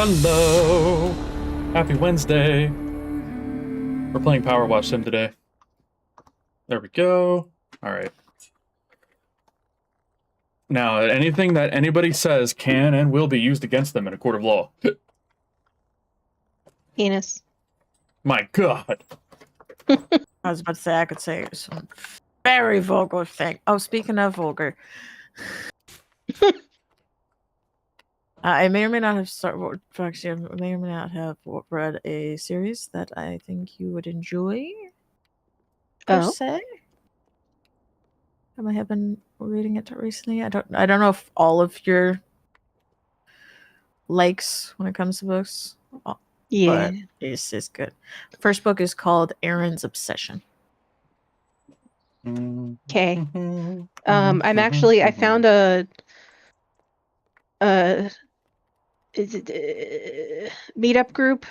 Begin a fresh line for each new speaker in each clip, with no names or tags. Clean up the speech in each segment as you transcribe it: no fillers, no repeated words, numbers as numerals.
Hello! Happy Wednesday! We're playing Powerwash Sim today. There we go. Alright. Now, anything that anybody says can and will be used against them in a court of law.
Penis.
My god!
I was about to say I could say some very vulgar thing. Oh, speaking of vulgar, I may or may not have actually, I may or may not have read a series that I think you would enjoy. Per se, I might have been reading it recently. I don't know if all of your likes when it comes to books.
Yeah,
but it's good. The first book is called Aaron's Obsession.
okay. I'm actually I found a meetup group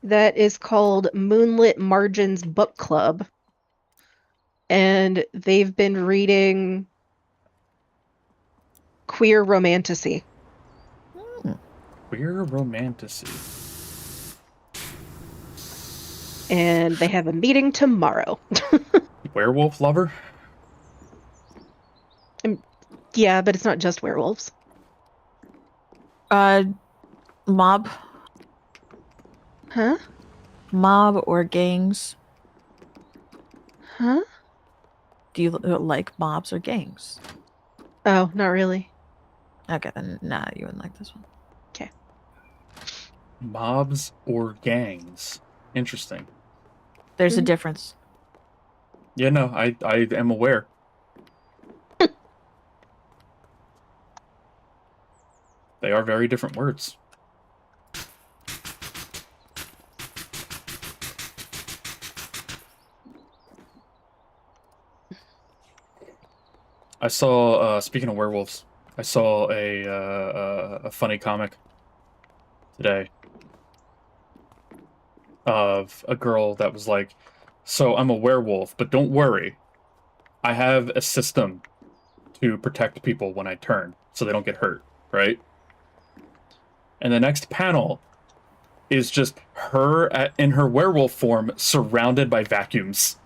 that is called Moonlit Margins Book Club, and they've been reading queer romantasy.
Queer romantasy.
And they have a meeting tomorrow.
Werewolf lover?
Yeah, but it's not just werewolves.
Mob?
Huh?
Mob or gangs?
Huh?
Do you like mobs or gangs?
Oh, not really.
Okay, then nah, you wouldn't like this one.
Okay.
Mobs or gangs? Interesting.
There's a difference.
Yeah, no, I am aware. They are very different words. I saw, speaking of werewolves, I saw a funny comic today of a girl that was like, so I'm a werewolf, but don't worry. I have a system to protect people when I turn so they don't get hurt, right? And the next panel is just her in her werewolf form surrounded by vacuums.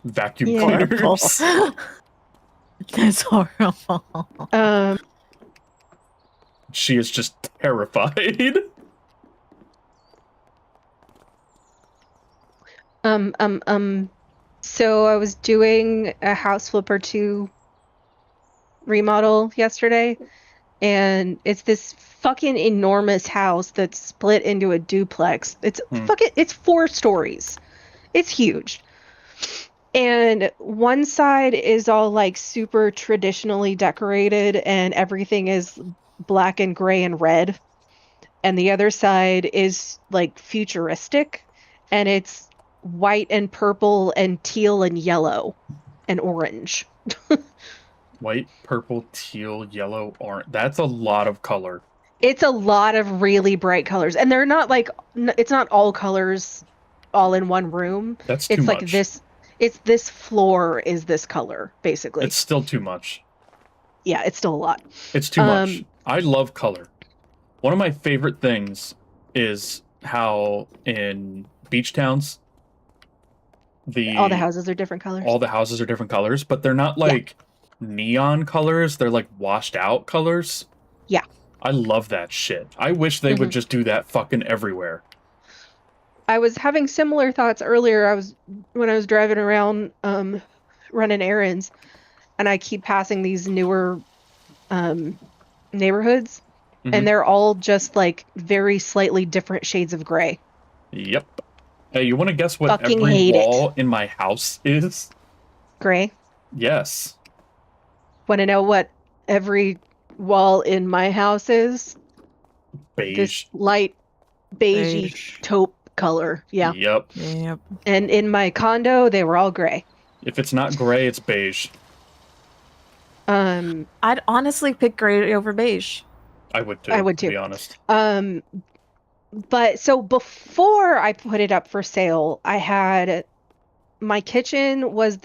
Vacuum cleaners.
That's horrible.
She is just terrified.
So I was doing a House Flipper 2 remodel yesterday, and it's this fucking enormous house that's split into a duplex. It's it's 4 stories. It's huge. And one side is all like super traditionally decorated and everything is black and gray and red. And the other side is like futuristic and it's white and purple and teal and yellow and orange.
White, purple, teal, yellow, orange. That's a lot of color.
It's a lot of really bright colors. And they're not like, it's not all colors all in one room.
That's too much.
It's this floor is this color, basically.
It's still too much.
Yeah, it's still a lot.
It's too much. I love color. One of my favorite things is how in beach towns,
all the houses are different colors.
All the houses are different colors, but they're not like neon colors. They're like washed out colors.
Yeah.
I love that shit. I wish they would just do that fucking everywhere.
I was having similar thoughts earlier. When I was driving around running errands, and I keep passing these newer neighborhoods, and they're all just like very slightly different shades of gray.
Yep. Hey, you want to guess what
Fucking
every wall in my house is?
Gray.
Yes.
Want to know what every wall in my house is?
Beige.
This light beige taupe color. Yeah.
Yep.
And in my condo, they were all gray.
If it's not gray, it's beige.
I'd honestly pick gray over beige.
I would too.
To be honest.
But so before I put it up for sale, I had my kitchen was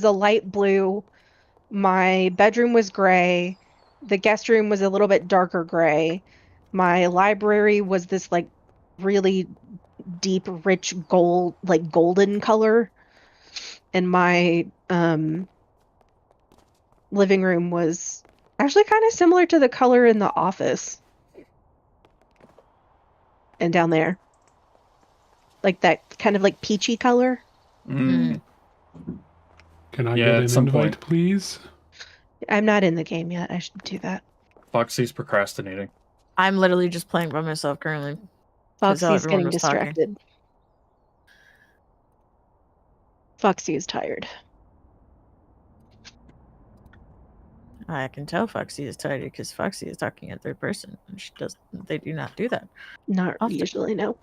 a light blue my bedroom was gray. The guest room was a little bit darker gray. My library was this like really deep, rich gold, like golden color. And my living room was actually kind of similar to the color in the office. And down there. Like that kind of like peachy color.
Mm.
Can I
Yeah,
get
at
an
some
invite,
point.
please?
I'm not in the game yet. I should do that.
Foxy's procrastinating.
I'm literally just playing by myself currently. 'Cause
Foxy's
everyone
getting
was talking.
distracted. Foxy is tired.
I can tell Foxy is tired because Foxy is talking in third person. And she does. They do not do that.
Not
Often.
usually, no.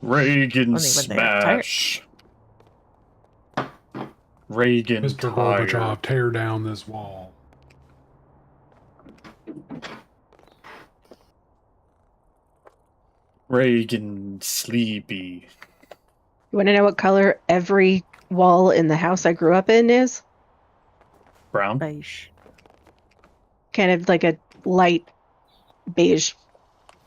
Reagan
Only when they are tired.
smash. Reagan
Mr.
tired.
Gorbachev, tear down this wall.
Reagan sleepy.
You want to know what color every wall in the house I grew up in is?
Brown.
Beige.
Kind of like a light beige.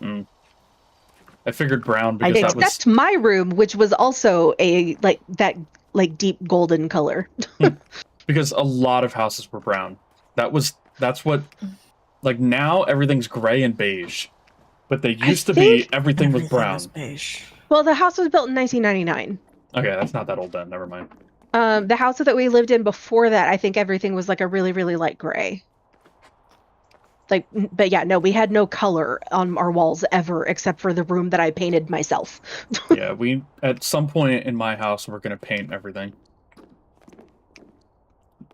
I figured brown because that was
Except my room, which was also a like that like deep golden color.
because a lot of houses were brown. That's what like now everything's gray and beige. But they used to be everything was brown.
Was beige.
Well, the house was built in 1999.
Okay, that's not that old then. Never mind.
The house that we lived in before that, I think everything was like a really, really light gray. Like, but yeah, no, we had no color on our walls ever, except for the room that I painted myself.
Yeah, we at some point in my house we're gonna paint everything.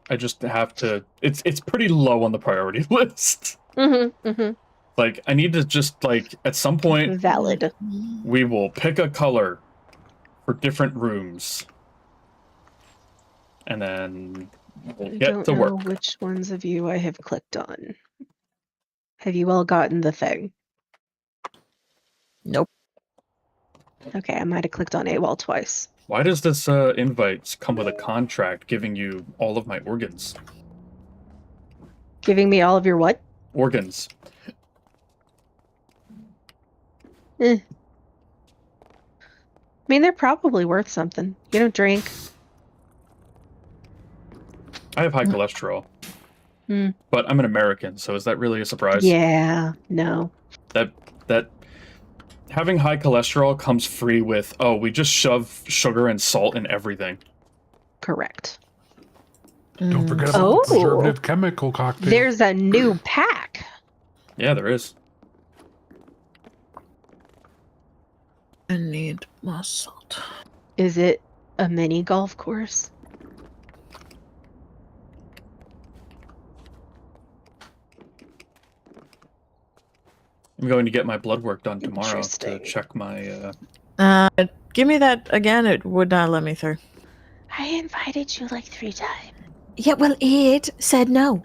I just have to. It's pretty low on the priority list. Like I need to just like at some point
Valid.
we will pick a color for different rooms, and then we'll
I
get
don't
to
know
work.
which ones of you I have clicked on. Have you all gotten the thing?
Nope.
Okay, I might have clicked on AWOL twice.
Why does this invite come with a contract giving you all of my organs?
Giving me all of your what?
Organs.
I mean, they're probably worth something. You don't drink.
I have high cholesterol. But I'm an American, so is that really a surprise?
Yeah, no.
That having high cholesterol comes free with, oh, we just shove sugar and salt in everything.
Correct.
Don't forget about the preservative chemical cocktail.
There's a new pack.
Yeah, there is.
I need more salt.
Is it a mini golf course?
I'm going to get my blood work done tomorrow to
Interesting.
check my...
Give me that again. It would not let me through.
I invited you like 3 times.
Yeah, well, it said no.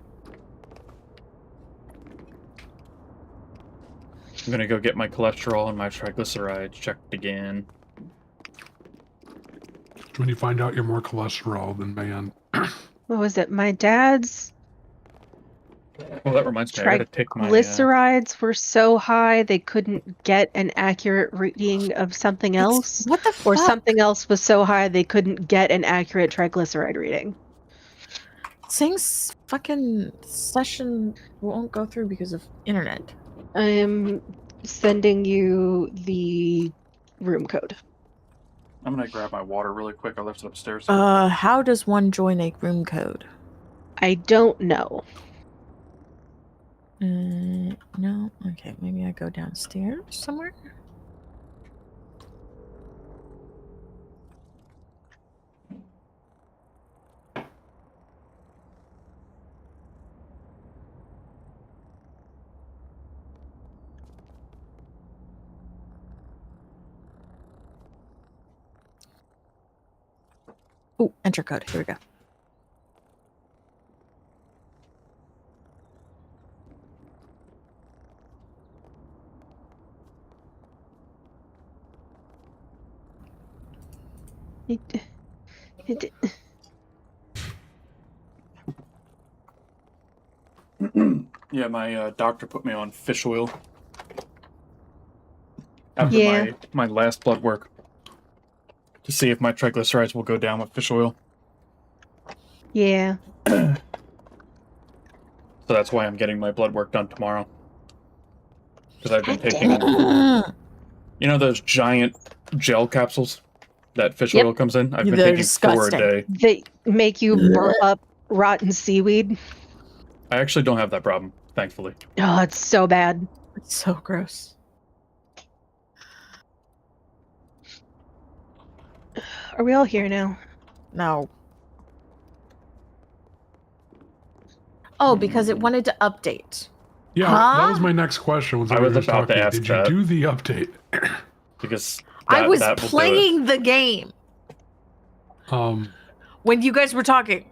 I'm going to go get my cholesterol and my triglycerides checked again.
When you find out you're more cholesterol than man.
What was it? My dad's
Well, that reminds me, I gotta take my...
triglycerides were so high they couldn't get an accurate reading of something else.
What the fuck?
Or something else was so high they couldn't get an accurate triglyceride reading.
Sing's fucking session won't go through because of internet.
I am sending you the room code.
I'm gonna grab my water really quick. I left it upstairs.
How does one join a room code?
I don't know.
No. Okay, maybe I go downstairs somewhere. Oh, enter code. Here we go.
Yeah, my doctor put me on fish oil. After my last blood work. To see if my triglycerides will go down with fish oil.
Yeah.
So that's why I'm getting my blood work done tomorrow. Because I've been taking... You know those giant gel capsules that fish oil comes in? I've been taking
disgusting.
4 a day.
They make you burp up rotten seaweed.
I actually don't have that problem, thankfully.
Oh, it's so bad.
It's so gross.
Are we all here now?
No. Oh, because it wanted to update.
Yeah, that was my next question.
I was about to ask
Did
that.
you do the update?
Because
I was playing the game when you guys were talking.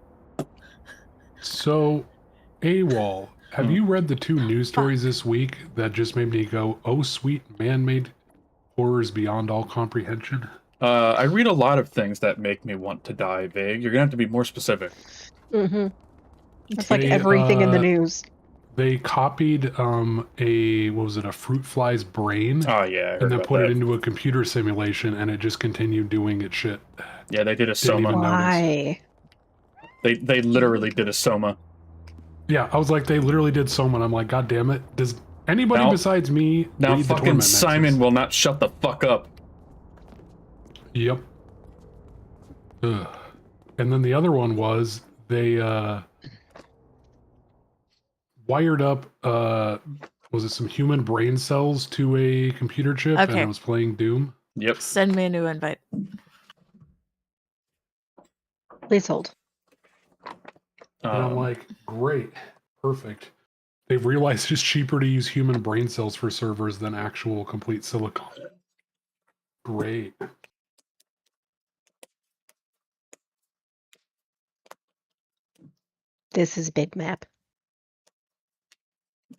So, AWOL, have you read the 2 news stories this week that just made me go, oh, sweet man-made horrors beyond all comprehension?
I read a lot of things that make me want to die, Vague. You're going to have to be more specific.
Mm-hmm. It's like everything in the news.
They copied a fruit fly's brain.
Oh, yeah, I heard
and then
about
put
that.
it into a computer simulation, and it just continued doing its shit.
Yeah, they did a soma.
Why?
They literally did a soma.
Yeah, I was like, they literally did soma, and I'm like, God damn it. Does anybody besides me
Now
read the
fucking
Torment
Simon
Nexus?
will not shut the fuck up.
Yep. Ugh. And then the other one was they wired up was it some human brain cells to a computer chip and it was playing Doom.
Yep.
Send me a new invite.
Please hold.
And I'm like, great, perfect. They've realized it's cheaper to use human brain cells for servers than actual complete silicon. Great.
This is Big Map.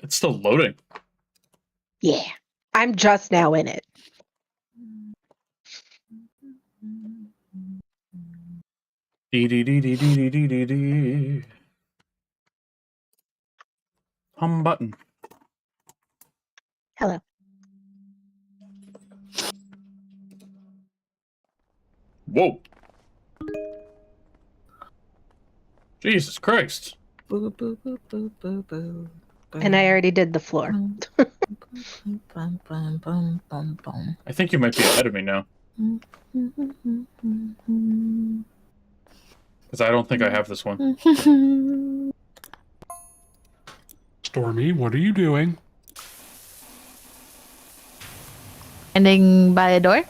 It's still loading.
Yeah. I'm just now in it.
Dee. Home button.
Hello.
Whoa. Jesus Christ.
Boo, boo, boo, boo, boo, boo.
And I already did the floor.
I think you might be ahead of me now. Because I don't think I have this one.
Stormy, what are you doing?
Ending by a door?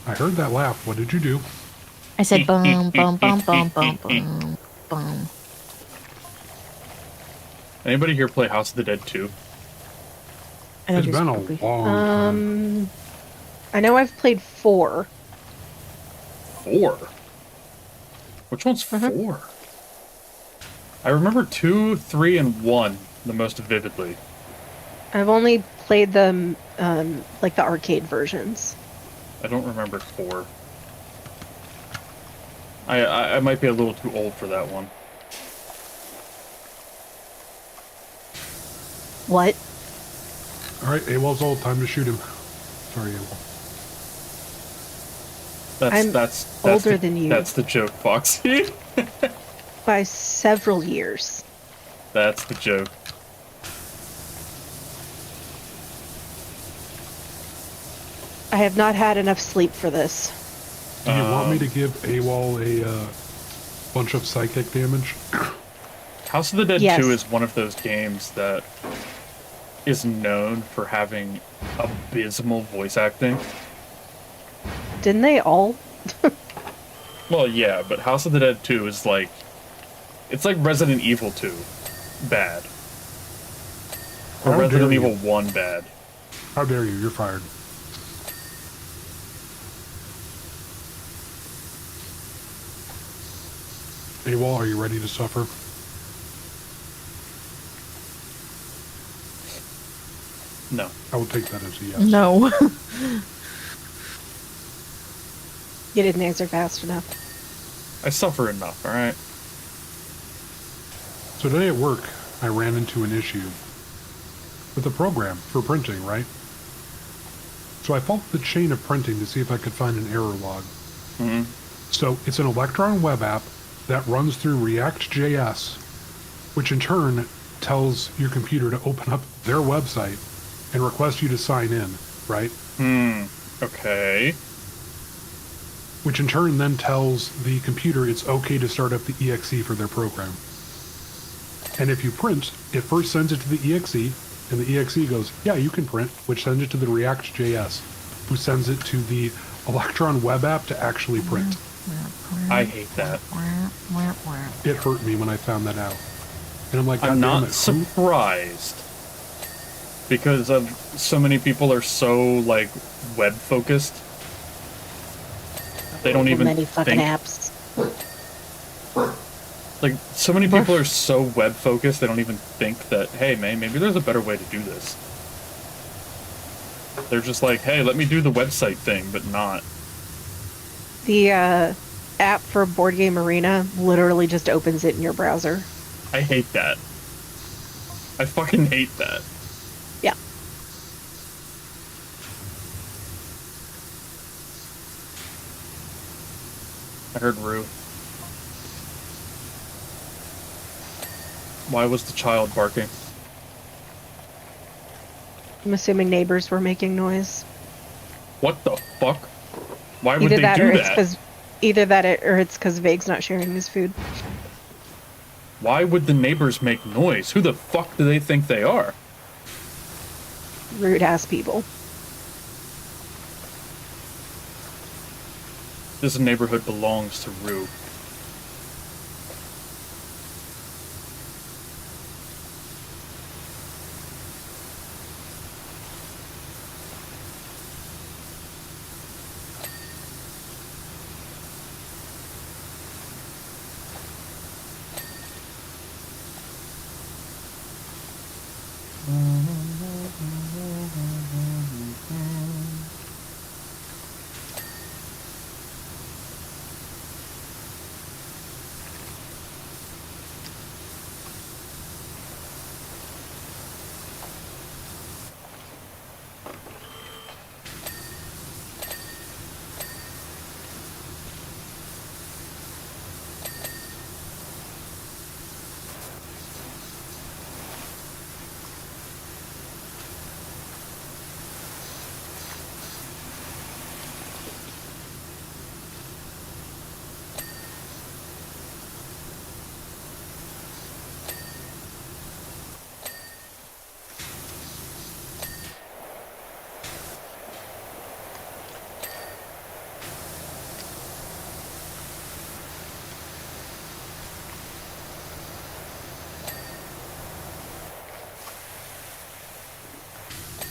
I heard that laugh. What did you do?
I said boom, boom, boom, boom, boom, boom, boom.
Anybody here play House of the Dead 2?
It's been a long time.
I know I've played 4.
4? Which one's 4? I remember 2, 3, and 1 the most vividly.
I've only played them, like the arcade versions.
I don't remember 4. I might be a little too old for that one.
What?
Alright, AWOL's old. Time to shoot him. Sorry, AWOL.
That's
older than you.
That's the joke, Foxy.
By several years.
That's the joke.
I have not had enough sleep for this.
Do you want me to give AWOL a bunch of psychic damage?
House of the Dead 2 is one of those games that is known for having abysmal voice acting.
Didn't they all?
Well, yeah, but House of the Dead 2 is like... It's like Resident Evil 2 bad. Or
How
Resident
dare you.
Evil 1 bad.
How dare you? You're fired. AWOL, are you ready to suffer?
No.
I will take that as a yes.
No.
You didn't answer fast enough.
I suffer enough, alright?
So today at work, I ran into an issue with the program for printing, right? So I followed the chain of printing to see if I could find an error log.
Mm-hmm.
So it's an Electron web app that runs through React.js, which in turn tells your computer to open up their website and request you to sign in, right?
Okay.
Which in turn then tells the computer it's okay to start up the exe for their program. And if you print, it first sends it to the exe, and the exe goes, yeah, you can print, which sends it to the React.js, who sends it to the Electron web app to actually print.
I hate that.
It hurt me when I found that out. And I'm like,
I'm
God damn
not
it,
surprised. Because so many people are so, like, web-focused. They don't even
many fucking
think...
apps.
Like, so many people are so web-focused, they don't even think that, hey, man, maybe there's a better way to do this. They're just like, hey, let me do the website thing, but not.
The app for Board Game Arena literally just opens it in your browser.
I hate that. I fucking hate that.
Yeah.
I heard Rue. Why was the child barking?
I'm assuming neighbors were making noise.
What the fuck? Why would
Either
they
that
do
or
that?
it's because Vague's not sharing his food.
Why would the neighbors make noise? Who the fuck do they think they are?
Rude ass people.
This neighborhood belongs to Rue.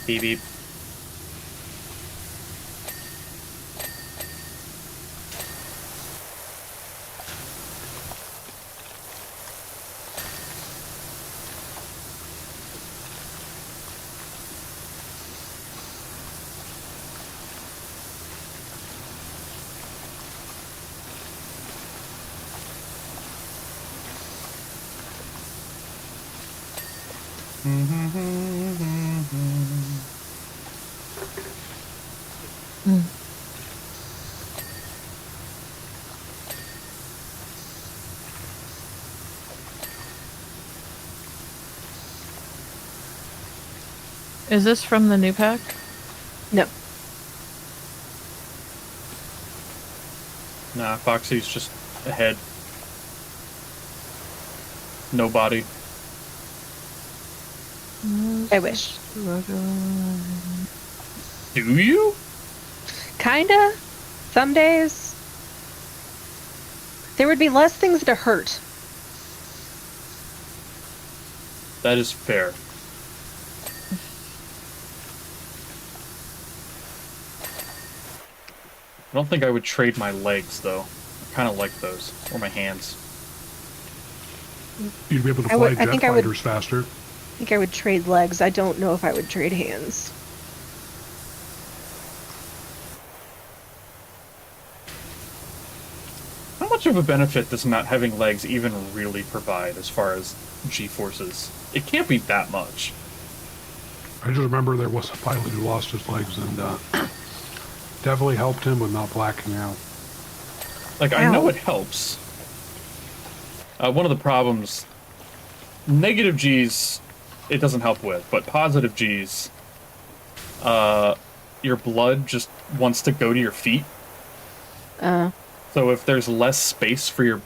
Beep beep.
Is this from the new pack?
No.
Nah, Foxy's just ahead. No body.
I wish.
Do you?
Kinda. Some days. There would be less things to hurt.
That is fair. I don't think I would trade my legs, though. I kind of like those. Or my hands.
You'd be able to fly jet fighters faster.
I think I would trade legs. I don't know if I would trade hands.
How much of a benefit does not having legs even really provide as far as G-forces? It can't be that much.
I just remember there was a pilot who lost his legs and definitely helped him with not blacking out.
Like, I know it helps. One of the problems, negative G's, it doesn't help with, but positive G's, your blood just wants to go to your feet. So if there's less space for your,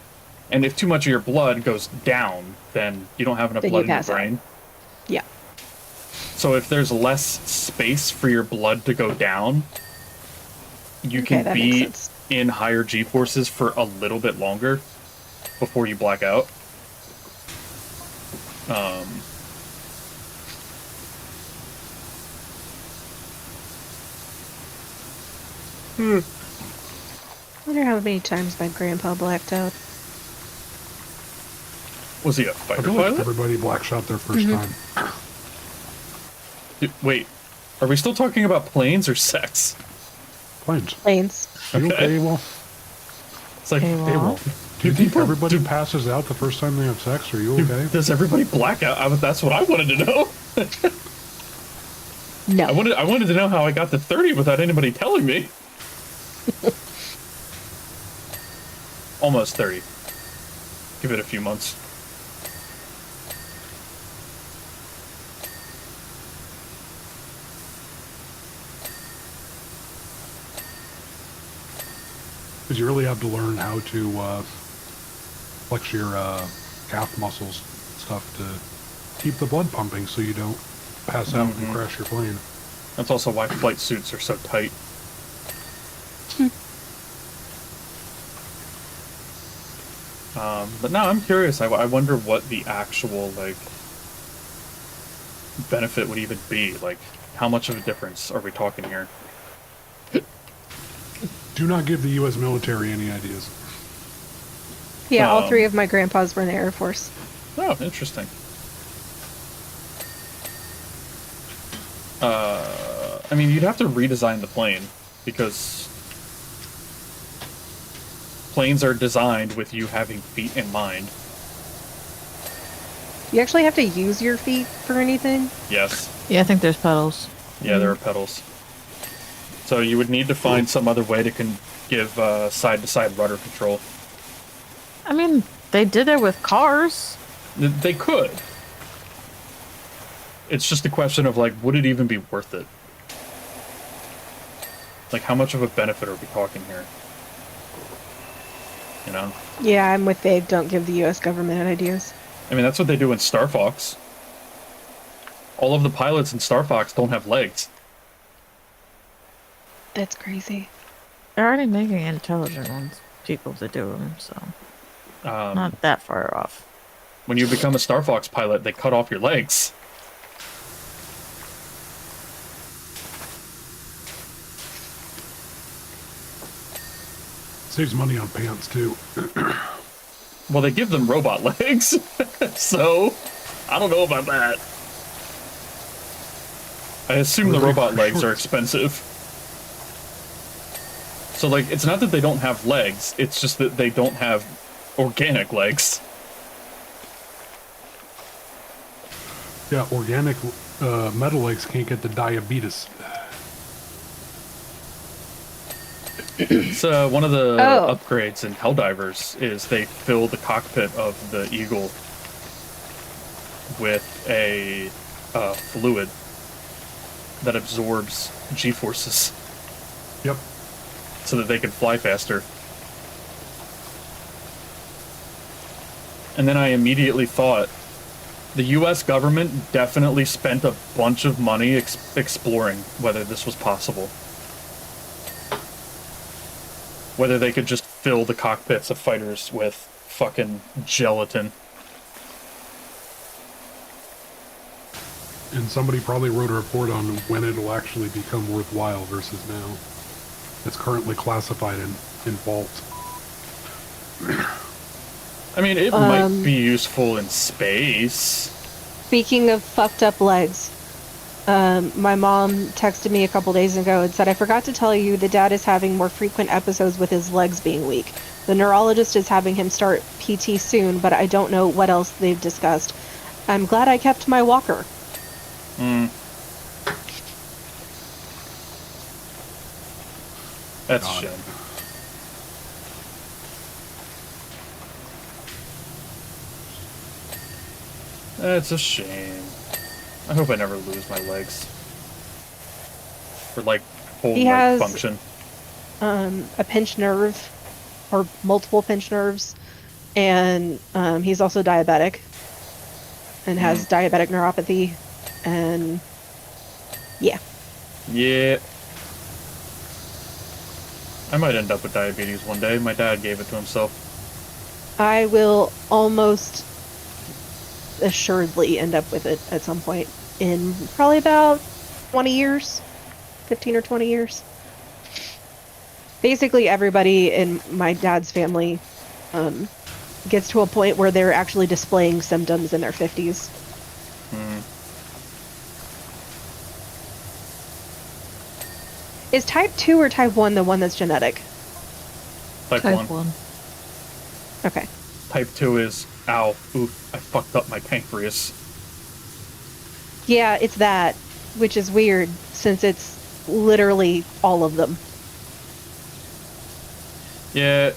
and if too much of your blood goes down, then you don't have enough blood in your brain.
Yeah.
So if there's less space for your blood to go down, you can be in higher G-forces for a little bit longer before you black out.
I wonder how many times my grandpa blacked out.
Was he a
I
fighter
feel like
pilot?
everybody blacks out their first time.
Wait, are we still talking about planes or sex?
Planes.
Planes.
You okay, well?
It's like,
AWOL.
Do you think everybody passes out the first time they have sex? Are you okay?
does everybody black out? That's what I wanted to know.
No.
I wanted to know how I got to 30 without anybody telling me. Almost 30. Give it a few months.
Because you really have to learn how to flex your calf muscles and stuff to keep the blood pumping so you don't pass out and crash your plane.
That's also why flight suits are so tight. But now I'm curious. I wonder what the actual, like, benefit would even be. Like, how much of a difference are we talking here?
Do not give the U.S. military any ideas.
Yeah, all three of my grandpas were in the Air Force.
Oh, interesting. I mean, you'd have to redesign the plane, because planes are designed with you having feet in mind.
You actually have to use your feet for anything?
Yes.
Yeah, I think there's pedals.
Yeah, there are pedals. So you would need to find some other way to give side-to-side rudder control.
I mean, they did it with cars.
They could. It's just a question of, like, would it even be worth it? Like, how much of a benefit are we talking here? You know?
Yeah, I'm with Vague. Don't give the U.S. government ideas.
I mean, that's what they do in Star Fox. All of the pilots in Star Fox don't have legs.
That's crazy.
They're already making intelligent ones, people to do them, so not that far off.
When you become a Star Fox pilot, they cut off your legs.
Saves money on pants, too.
Well, they give them robot legs, so I don't know about that. I assume the robot legs are expensive. So, like, it's not that they don't have legs, it's just that they don't have organic legs.
Yeah, organic metal legs can't get the diabetes.
So one of the upgrades in Helldivers is they fill the cockpit of the Eagle with a fluid that absorbs G-forces.
Yep.
So that they can fly faster. And then I immediately thought, the US government definitely spent a bunch of money exploring whether this was possible. Whether they could just fill the cockpits of fighters with fucking gelatin.
And somebody probably wrote a report on when it'll actually become worthwhile versus now. It's currently classified in vault.
I mean, it might be useful in space.
Speaking of fucked up legs, my mom texted me a couple days ago and said, I forgot to tell you that Dad is having more frequent episodes with his legs being weak. The neurologist is having him start PT soon, but I don't know what else they've discussed. I'm glad I kept my walker.
That's
God.
a shame. That's a shame. I hope I never lose my legs. Or, like, whole
He
leg
has
function.
a pinched nerve, or multiple pinched nerves, and he's also diabetic, and has diabetic neuropathy, and yeah.
Yeah. I might end up with diabetes one day. My dad gave it to himself.
I will almost assuredly end up with it at some point in probably about 20 years, 15 or 20 years. Basically, everybody in my dad's family gets to a point where they're actually displaying symptoms in their 50s. Is type 2 or type 1 the one that's genetic?
Type 1.
Okay.
Type 2 is, ow, oof, I fucked up my pancreas.
Yeah, it's that, which is weird, since it's literally all of them.
Yeah.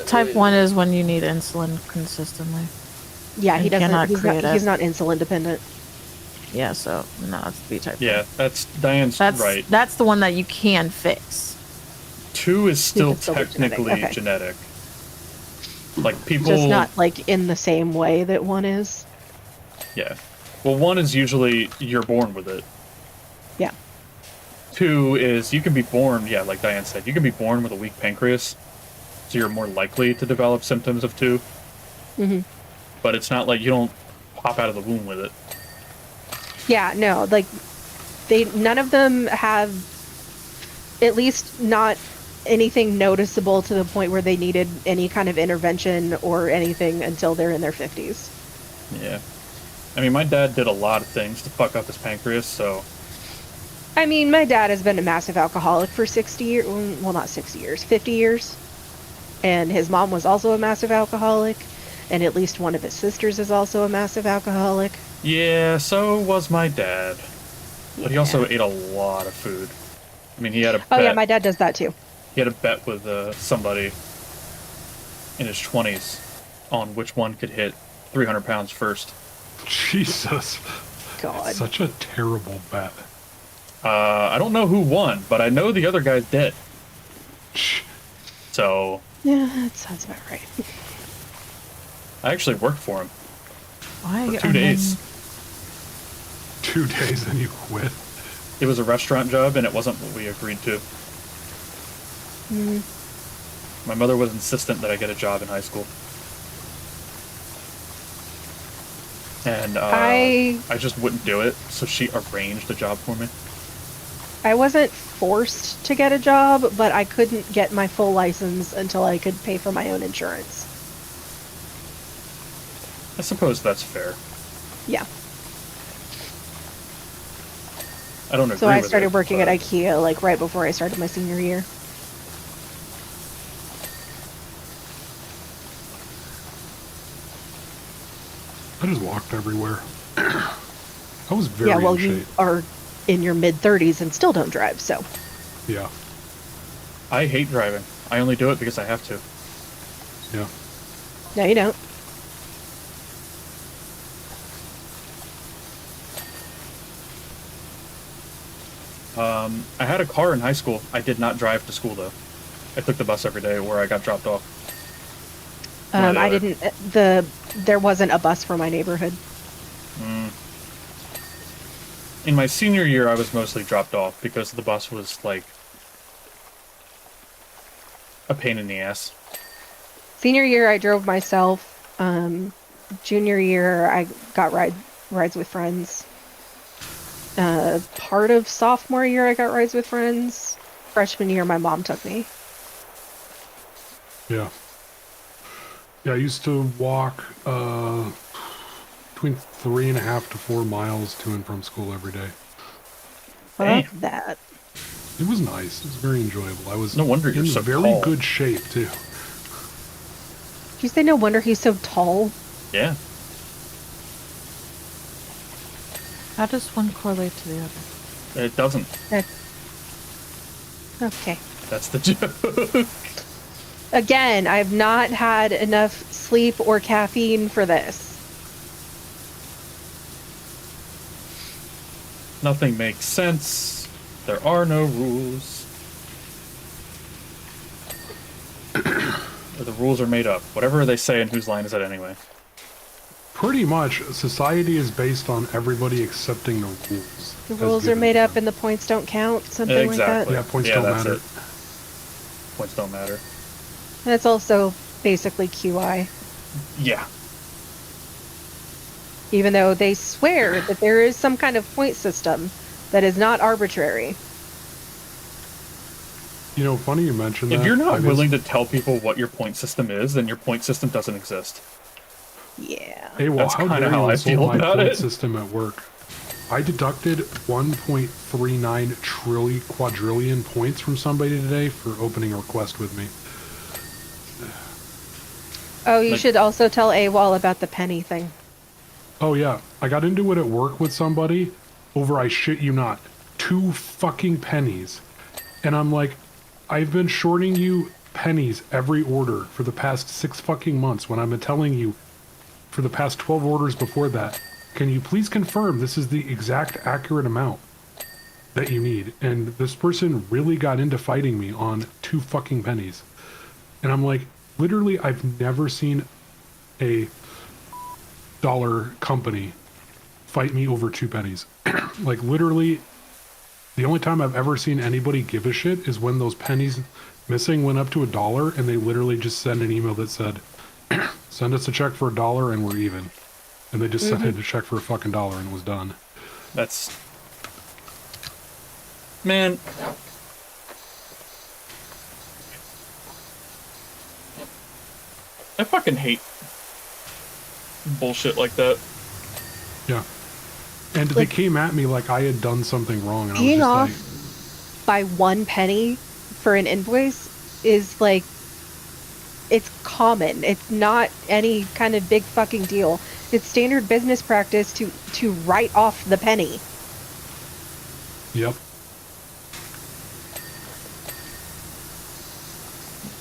Type 1 is when you need insulin consistently.
Yeah, he
You
doesn't.
cannot
He's
create
not,
it.
he's not insulin dependent.
Yeah, so no, it's be type.
Yeah, that's Diane's
That's
right.
That's the one that you can fix.
2 is still
can still be genetic,
technically
okay.
genetic. Like, people...
Just not like in the same way that 1 is.
Yeah. Well, 1 is usually you're born with it.
Yeah.
2 is you can be born, yeah, like Diane said, you can be born with a weak pancreas, so you're more likely to develop symptoms of 2.
Mm-hmm.
But it's not like you don't pop out of the womb with it.
Yeah, no, like none of them have, at least not anything noticeable to the point where they needed any kind of intervention or anything until they're in their 50s.
Yeah. I mean, my dad did a lot of things to fuck up his pancreas, so...
I mean, my dad has been a massive alcoholic for 60 years, well, not 60 years, 50 years. And his mom was also a massive alcoholic, and at least one of his sisters is also a massive alcoholic.
Yeah, so was my dad. But he also ate a lot of food. I mean, he had a bet.
Oh yeah, my dad does that too.
He had a bet with somebody in his 20s on which one could hit 300 pounds first.
Jesus.
God.
Such a terrible bet.
I don't know who won, but I know the other guy's dead. So...
Yeah, that sounds about right.
I actually worked for him
Why?
for 2 days.
2 days and you quit?
It was a restaurant job, and it wasn't what we agreed to. My mother was insistent that I get a job in high school. And I just wouldn't do it, so she arranged a job for me.
I wasn't forced to get a job, but I couldn't get my full license until I could pay for my own insurance.
I suppose that's fair.
Yeah.
I don't agree
So I
with it,
started working at
but-
IKEA like right before I started my senior year.
I just walked everywhere. I was very
Yeah, well,
in
you
shape.
are in your mid-30s and still don't drive, so.
Yeah,
I hate driving. I only do it because I have to.
yeah.
No, you don't.
I had a car in high school. I did not drive to school, though. I took the bus every day where I got dropped off.
I didn't, there wasn't a bus for my neighborhood.
In my senior year, I was mostly dropped off because the bus was, like, a pain in the ass.
Senior year, I drove myself. Junior year, I got rides with friends. Part of sophomore year, I got rides with friends. Freshman year, my mom took me.
Yeah. Yeah, I used to walk between 3.5 to 4 miles to and from school every day.
Fuck that.
It was nice. It was very enjoyable. I was
No wonder you're
in
so
very
tall.
good shape too.
Did you say no wonder he's so tall?
Yeah.
How does one correlate to the other?
It doesn't.
Okay.
That's the joke.
Again, I've not had enough sleep or caffeine for this.
Nothing makes sense. There are no rules. Or the rules are made up. Whatever they say, and whose line is it anyway?
Pretty much, society is based on everybody accepting the rules.
The
as
rules are
given
made
to
up
them.
and the points don't count, something
Exactly.
like
Yeah, points
Yeah,
don't
that's
matter.
it. Points don't matter.
that. That's also basically QI.
Yeah.
Even though they swear that there is some kind of point system that is not arbitrary.
You know, funny you mentioned that.
If you're not willing to tell people what your point system is, then your point system doesn't exist.
Yeah.
Hey, well,
That's
how
kinda
dare
how
you
I
insult
feel
my
about
point
it.
system at work? I deducted 1.39 quadrillion points from somebody today for opening a request with me.
Oh, you
Like-
should also tell AWOL about the penny thing.
Oh yeah, I got into it at work with somebody over, I shit you not, 2 fucking pennies. And I'm like, I've been shorting you pennies every order for the past 6 fucking months when I've been telling you for the past 12 orders before that. Can you please confirm this is the exact accurate amount that you need? And this person really got into fighting me on 2 fucking pennies. And I'm like, literally, I've never seen a dollar company fight me over 2 pennies. Like, literally, the only time I've ever seen anybody give a shit is when those pennies missing went up to $1, and they literally just sent an email that said, send us a check for $1 and we're even. And they just sent in a check for a fucking $1 and it was done.
That's... Man. I fucking hate bullshit like that.
Yeah. And they
Like-
came at me like I had done something wrong, and I was
Being
just
off
like,
by 1 penny for an invoice is like, it's common. It's not any kind of big fucking deal. It's standard business practice to write off the penny.
yep.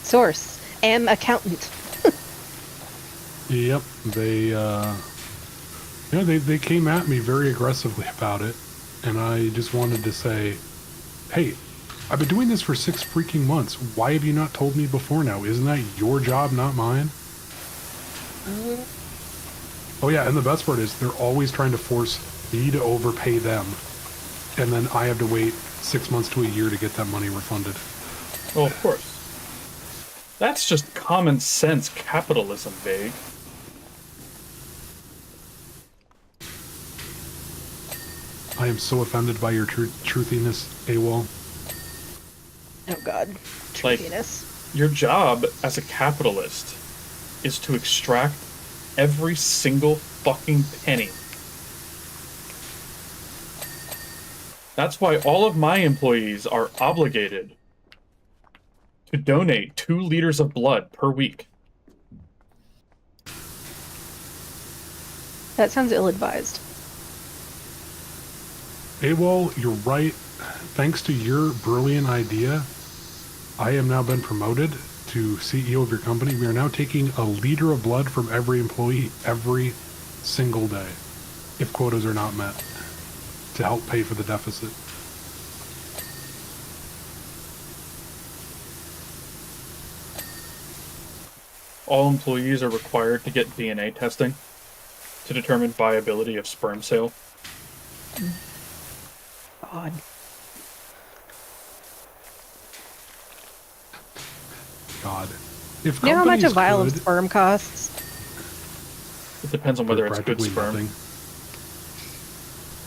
Source: am accountant.
Yep, they came at me very aggressively about it, and I just wanted to say, hey, I've been doing this for 6 freaking months. Why have you not told me before now? Isn't that your job, not mine? Oh yeah, and the best part is they're always trying to force me to overpay them, and then I have to wait 6 months to a year to get that money refunded.
Well, of course. That's just common sense capitalism, Vague.
I am so offended by your truthiness, AWOL.
Oh god.
Like-
Truthiness.
Your job as a capitalist is to extract every single fucking penny. That's why all of my employees are obligated to donate 2 liters of blood per week.
That sounds ill-advised.
AWOL, you're right. Thanks to your brilliant idea, I have now been promoted to CEO of your company. We are now taking a liter of blood from every employee every single day, if quotas are not met, to help pay for the deficit.
All employees are required to get DNA testing to determine viability of sperm sale.
God.
God. If
You know how much a
companies
vial of
could,
sperm costs?
It depends on
for
whether it's good
practically
sperm.
nothing.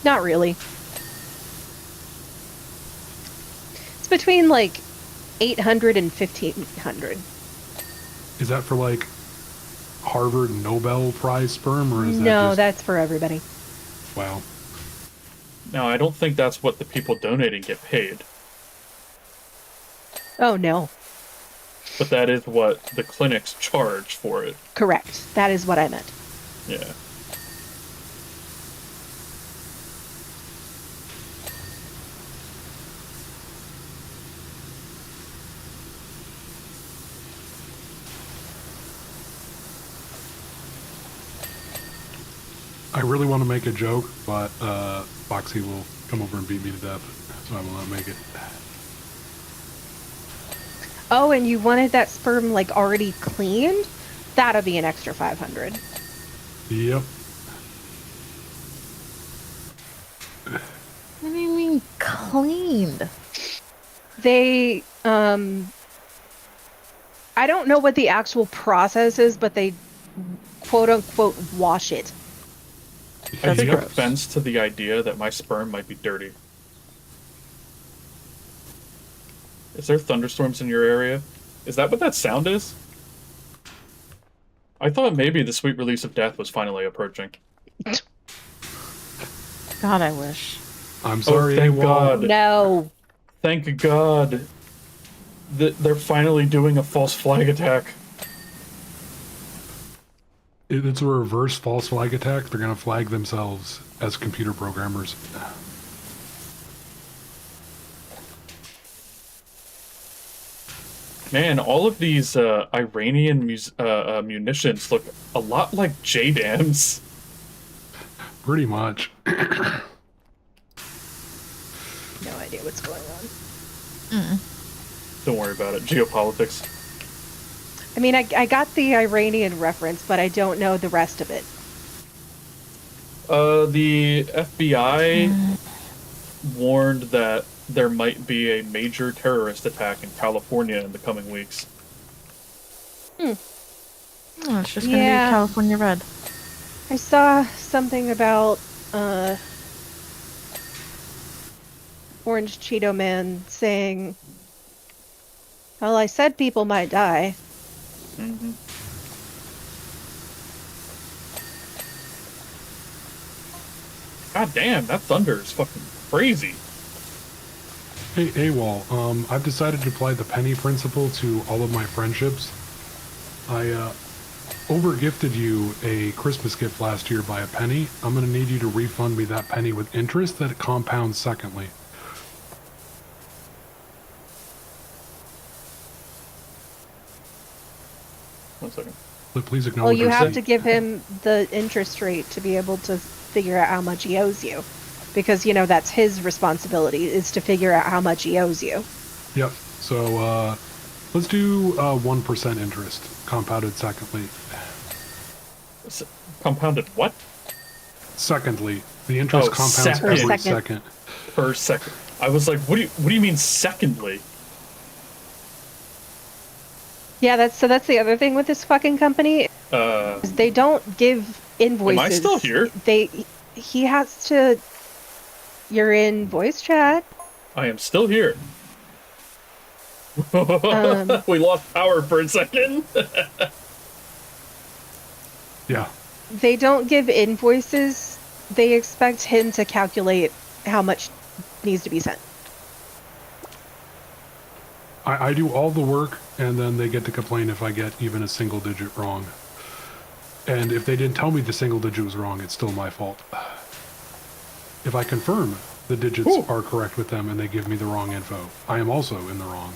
Not really. It's between like 800 and 1500.
Is that for like Harvard Nobel Prize sperm, or is that
No,
just...
that's for everybody.
Wow.
Now, I don't think that's what the people donating get paid.
Oh no.
But that is what the clinics charge for it.
Correct. That is what I meant.
Yeah.
I really want to make a joke, but Foxy will come over and beat me to death, so I will not make it.
Oh, and you wanted that sperm like already cleaned? That'll be an extra 500.
Yep.
What do you mean cleaned?
They, I don't know what the actual process is, but they quote unquote wash it.
I
That's
take
gross.
offense to the idea that my sperm might be dirty. Is there thunderstorms in your area? Is that what that sound is? I thought maybe the sweet release of death was finally approaching.
God, I wish.
I'm sorry,
thank
AWOL.
God.
No.
Thank God. They're finally doing a false flag attack.
It's a reverse false flag attack. They're going to flag themselves as computer programmers.
Man, all of these Iranian munitions look a lot like JDAMs.
Pretty much.
No idea what's going on.
Don't worry about it. Geopolitics.
I mean, I got the Iranian reference, but I don't know the rest of it.
The FBI warned that there might be a major terrorist attack in California in the coming weeks.
Oh, it's just gonna be
Yeah.
California Red.
I saw something about Orange Cheeto Man saying, well, I said people might die.
Mm-hmm. God damn, that thunder is fucking crazy.
Hey, AWOL, I've decided to apply the penny principle to all of my friendships. I over-gifted you a Christmas gift last year by a penny. I'm going to need you to refund me that penny with interest that it compounds secondly.
One second.
But please
Well,
acknowledge
you have
receipt.
to give him the interest rate to be able to figure out how much he owes you. Because, you know, that's his responsibility, is to figure out how much he owes you.
Yep. So, let's do 1% interest, compounded secondly.
Compounded what?
Secondly, the interest
Oh,
compounds
second.
every
Second.
second.
Per second. I was like, what do you mean secondly?
Yeah, that's the other thing with this fucking company. Is they don't give invoices.
Am I still here?
He has to. You're in voice chat.
I am still here.
Um,
We lost power for a second.
Yeah.
They don't give invoices. They expect him to calculate how much needs to be sent.
I do all the work, and then they get to complain if I get even a single digit wrong. And if they didn't tell me the single digit was wrong, it's still my fault. If I confirm the digits
Ooh.
are correct with them and they give me the wrong info, I am also in the wrong.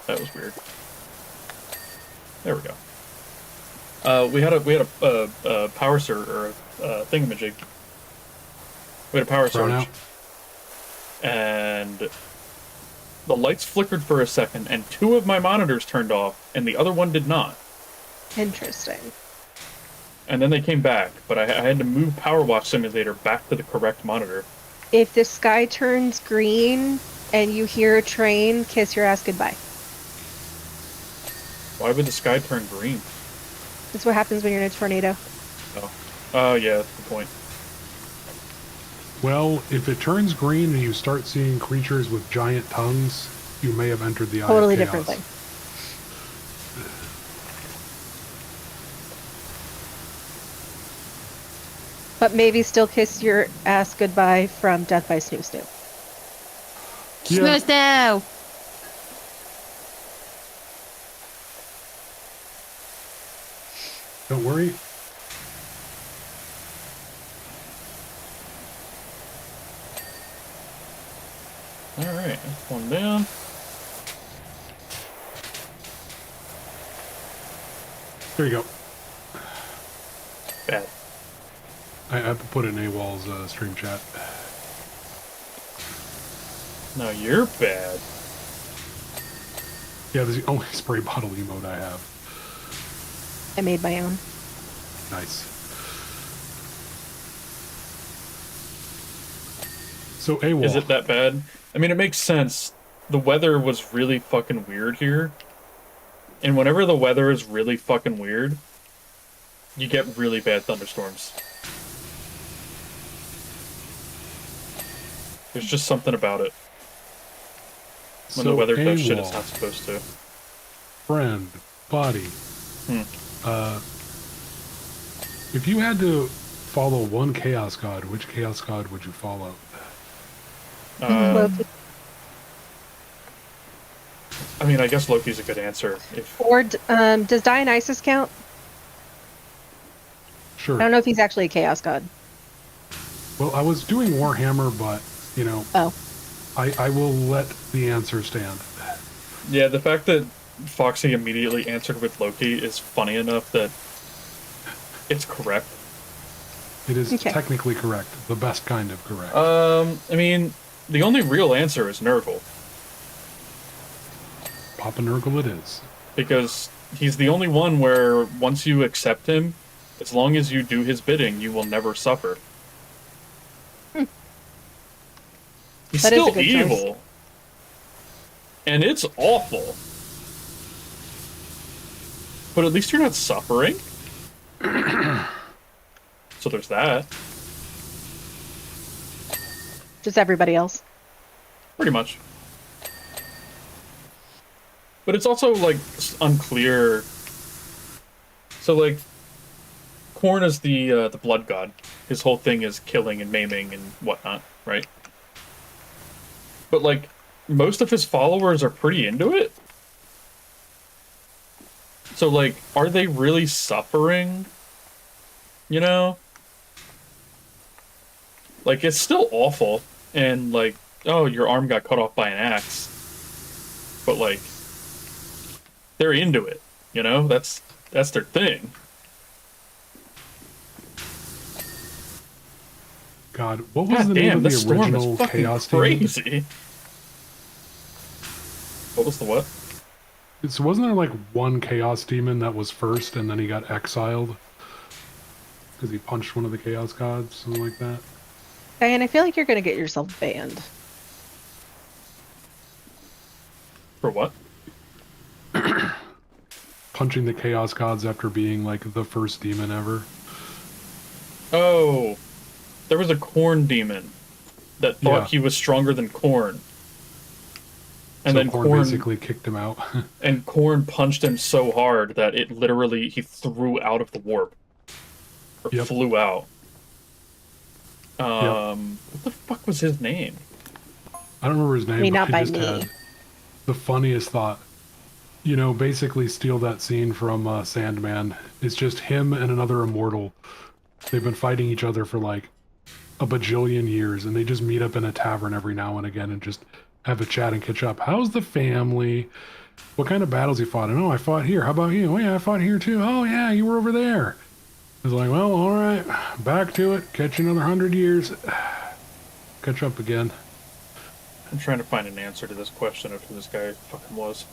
That was weird. There we go. We had a power surge or a thingamajig. We had a power surge,
Brownout?
and the lights flickered for a second, and 2 of my monitors turned off, and the other one did not.
Interesting.
And then they came back, but I had to move Powerwash Simulator back to the correct monitor.
If the sky turns green and you hear a train, kiss your ass goodbye.
Why would the sky turn green?
That's what happens when you're in a tornado.
Oh yeah, that's the point.
Well, if it turns green and you start seeing creatures with giant tongues, you may have entered the Eye
Totally
of Chaos.
different thing. But maybe still kiss your ass goodbye from Death by Snoop Snoop.
Yeah.
Snow.
Don't worry.
Alright, that's one down.
There you go.
Bad.
I have to put it in AWOL's stream chat.
No, you're bad.
Yeah, this is the only spray bottle emote I have.
I made my own.
Nice. So AWOL.
Is it that bad? I mean, it makes sense. The weather was really fucking weird here. And whenever the weather is really fucking weird, you get really bad thunderstorms. There's just something about it. When the weather does shit it's not supposed to.
Friend, buddy. If you had to follow one chaos god, which chaos god would you follow?
Loki.
I mean, I guess Loki's a good answer.
Or does Dionysus count?
Sure.
I don't know if he's actually a chaos god.
Well, I was doing Warhammer, but, you know,
Oh.
I will let the answer stand.
Yeah, the fact that Foxy immediately answered with Loki is funny enough that it's correct.
It is
Okay.
technically correct. The best kind of correct.
I mean, the only real answer is Nurgle.
Papa Nurgle it is.
Because he's the only one where once you accept him, as long as you do his bidding, you will never suffer. He's
That is a
still
good
evil.
choice.
And it's awful. But at least you're not suffering. So there's that.
Just everybody else.
Pretty much. But it's also, like, unclear. So, like, Korn is the blood god. His whole thing is killing and maiming and whatnot, right? But, like, most of his followers are pretty into it. So, like, are they really suffering? You know? Like, it's still awful. And, like, oh, your arm got cut off by an axe. But, like, they're into it, you know? That's their thing.
God, what was
God
the
damn,
name of
this
the
storm
original
is fucking
Chaos Demon?
crazy. What was the what?
So wasn't there like one Chaos Demon that was first and then he got exiled? Because he punched one of the Chaos Gods, something like that?
Diane, I feel like you're going to get yourself banned.
For what?
Punching the Chaos Gods after being like the first demon ever.
Oh, there was a Korn demon that thought
Yeah.
he was stronger than Korn. And
So
then
Korn
Korn
basically kicked him out.
and Korn punched him so hard that it literally he threw out of the warp. Or
Yep.
flew out. What the fuck was his name?
I don't remember his name,
I mean,
but
not
he
by
just
me.
had the funniest thought. You know, basically steal that scene from Sandman. It's just him and another immortal. They've been fighting each other for like a bajillion years, and they just meet up in a tavern every now and again and just have a chat and catch up. How's the family? What kind of battles you fought in? Oh, I fought here. How about you? Oh, yeah, I fought here too. Oh, yeah, you were over there. It's like, well, all right, back to it. Catch you another 100 years. Catch up again.
I'm trying to find an answer to this question of who this guy fucking was.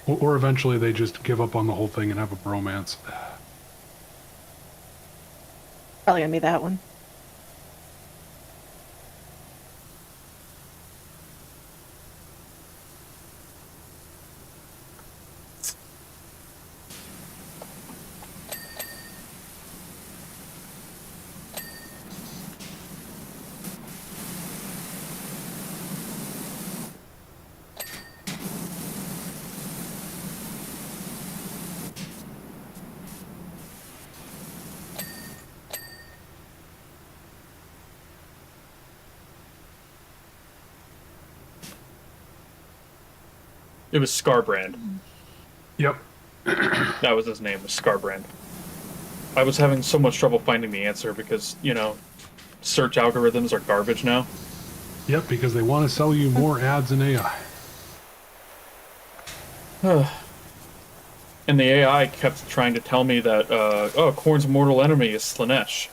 Or eventually they just give up on the whole thing and have a bromance.
Probably going to be that one.
It was Scarbrand.
Yep.
That was his name, was Scarbrand. I was having so much trouble finding the answer because, you know, search algorithms are garbage now.
Yep, because they want to sell you more ads and AI.
And the AI kept trying to tell me that, oh, Korn's mortal enemy is Slanesh.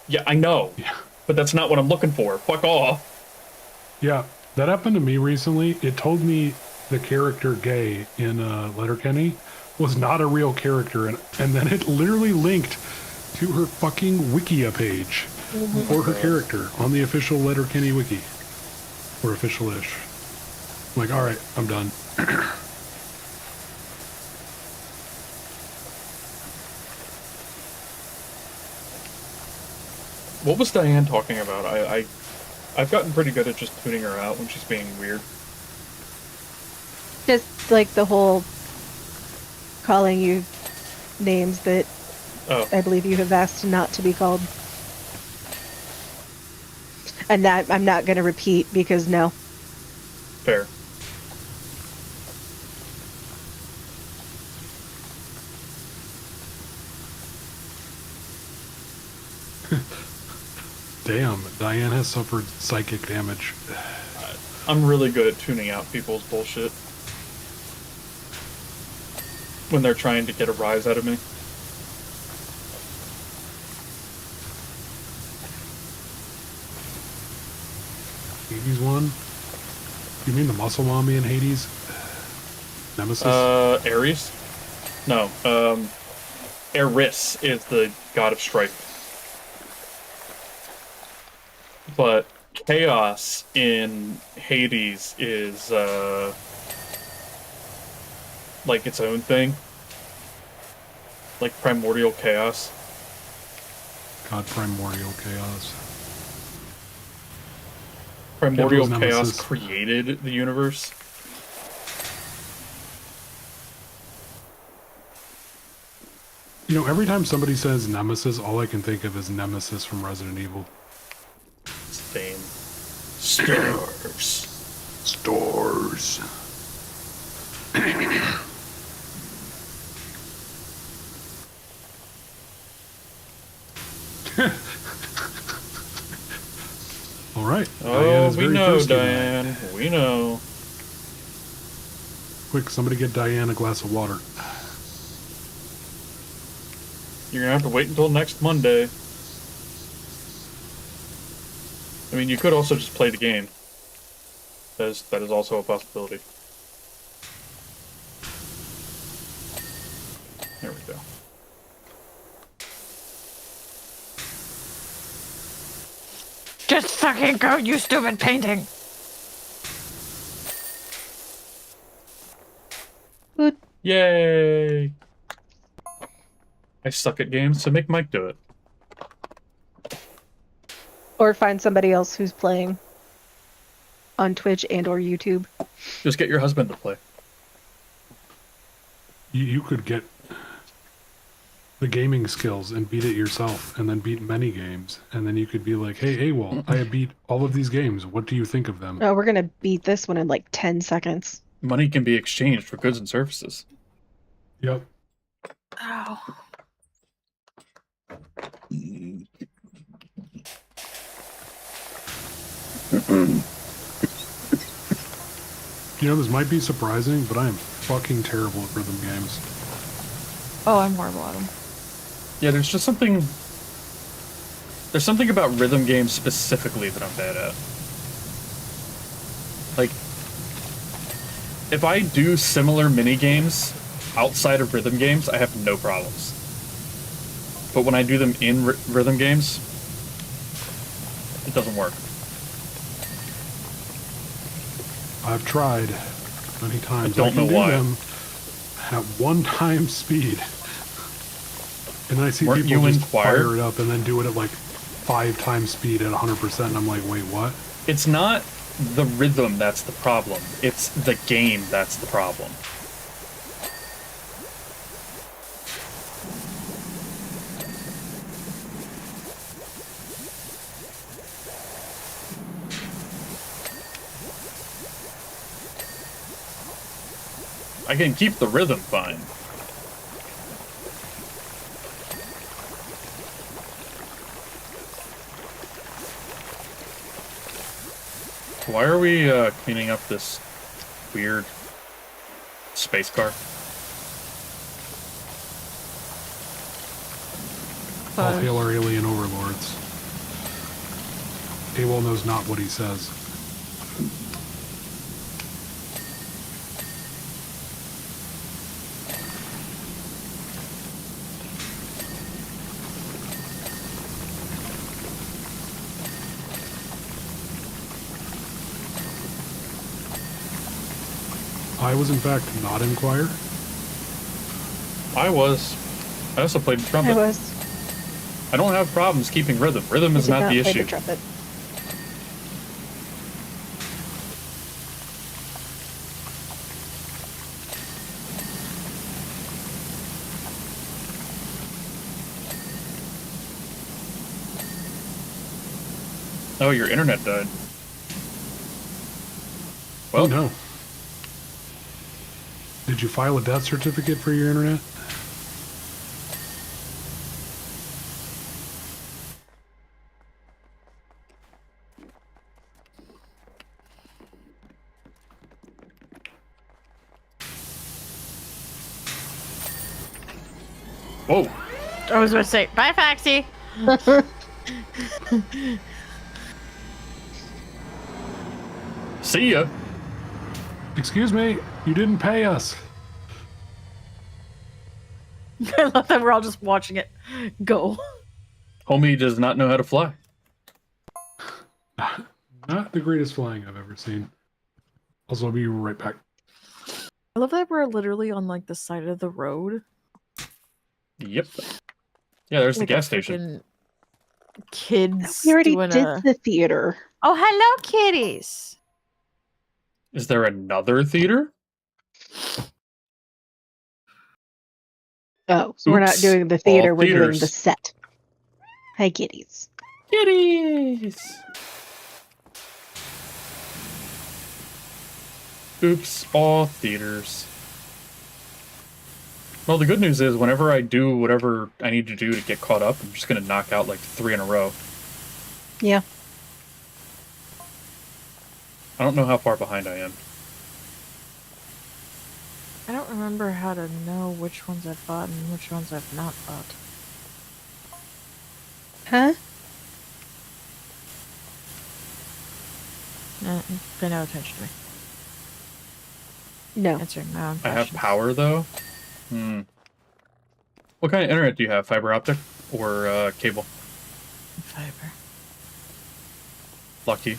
Yeah, I know.
Yeah.
But that's not what I'm looking for. Fuck off.
Yeah, that happened to me recently. It told me the character Gay in Letterkenny was not a real character, and then it literally linked to her fucking Wikia page for her character on the official Letterkenny wiki. Or official-ish. I'm like, alright, I'm done.
What was Diane talking about? I've gotten pretty good at just tuning her out when she's being weird.
Just like the whole calling you names that I believe you have asked not to be called. And that I'm not going to repeat because no.
Fair.
Damn, Diane has suffered psychic damage.
I'm really good at tuning out people's bullshit. When they're trying to get a rise out of me.
Hades one? You mean the muscle mommy in Hades? Nemesis?
Ares? No, Eris is the god of strife. But Chaos in Hades is, like its own thing. Like primordial chaos.
God, primordial chaos.
Primordial
Nemesis.
chaos created the universe.
You know, every time somebody says Nemesis, all I can think of is Nemesis from Resident Evil.
Same. Stars.
Stars. All right.
Oh, we know, Diane. We know.
Quick, somebody get Diane a glass of water.
You're gonna have to wait until next Monday. I mean, you could also just play the game. That is also a possibility. There we go.
Just fucking go, you stupid painting!
Good.
Yay! I suck at games, so make Mike do it.
Or find somebody else who's playing on Twitch and or YouTube.
Just get your husband to play.
You could get the gaming skills and beat it yourself, and then beat many games, and then you could be like, hey, AWOL, I beat all of these games. What do you think of them?
Oh, we're gonna beat this one in like 10 seconds.
Money can be exchanged for goods and services.
Yep.
Ow.
You know, this might be surprising, but I am fucking terrible at rhythm games.
Oh, I'm horrible at them.
Yeah, there's just something... There's something about rhythm games specifically that I'm bad at. Like, if I do similar mini-games outside of rhythm games, I have no problems. But when I do them in rhythm games, it doesn't work.
I've tried many times.
I don't know why.
Them at 1x speed. And then I see
Weren't
people
you
just
in choir?
fire it up and then do it at like 5x speed at 100%, and I'm like, wait, what?
It's not the rhythm that's the problem. It's the game that's the problem. I can keep the rhythm fine. Why are we cleaning up this weird space car?
All hail our alien overlords. AWOL knows not what he says. I was in fact not in choir.
I was. I also played the trumpet.
I was.
I don't have problems keeping rhythm. Rhythm is
I did
not the
play
issue.
The trumpet.
Oh, your internet died.
Oh
Well,
no. Did you file a death certificate for your internet?
whoa.
I was going to say, bye, Foxy.
See ya.
Excuse me, you didn't pay us.
I love that we're all just watching it go.
Homie does not know how to fly.
Not the greatest flying I've ever seen. Also, I'll be right back.
I love that we're literally on like the side of the road.
Yep. Yeah, there's
Like
the
a
gas station.
freaking Kids
We already
doing
did
a...
the theater.
Oh, hello, kitties.
Is there another theater?
Oh, so we're not
Oops.
doing the theater,
All
we're doing
theaters.
the set. Hi, kitties.
Kitties! Oops, all theaters. Well, the good news is whenever I do whatever I need to do to get caught up, I'm just going to knock out like 3 in a row.
Yeah.
I don't know how far behind I am.
I don't remember how to know which ones I've bought and which ones I've not bought.
Huh?
Pay no attention to me.
No.
Answering my own
I have
questions.
power though. What kind of internet do you have? Fiber optic or cable?
Fiber.
Lucky.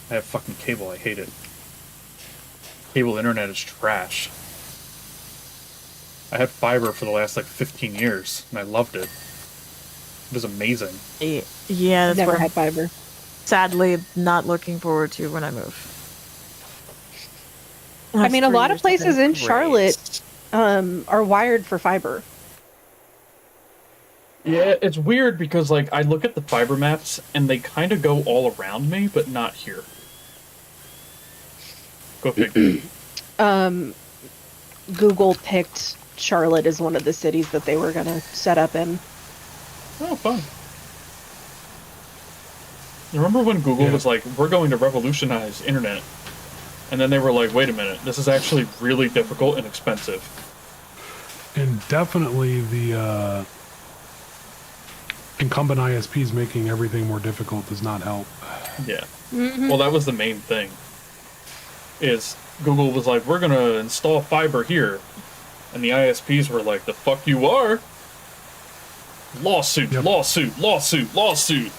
I have fucking cable. I hate it. Cable internet is trash. I had fiber for the last like 15 years and I loved it. It was amazing.
Yeah, that's
Never
what I'm
had fiber.
sadly not looking forward to when I move.
I mean, a lot of places in
Great.
Charlotte are wired for fiber.
Yeah, it's weird because like I look at the fiber maps and they kind of go all around me, but not here. Go figure.
Google picked Charlotte as one of the cities that they were going to set up in.
Oh, fun. Remember when Google was like, we're going to revolutionize internet? And then they were like, wait a minute, this is actually really difficult and expensive.
And definitely the incumbent ISPs making everything more difficult does not help.
Yeah. Well, that was the main thing. Is Google was like, we're going to install fiber here. And the ISPs were like, the fuck you are? Lawsuit, lawsuit, lawsuit, lawsuit.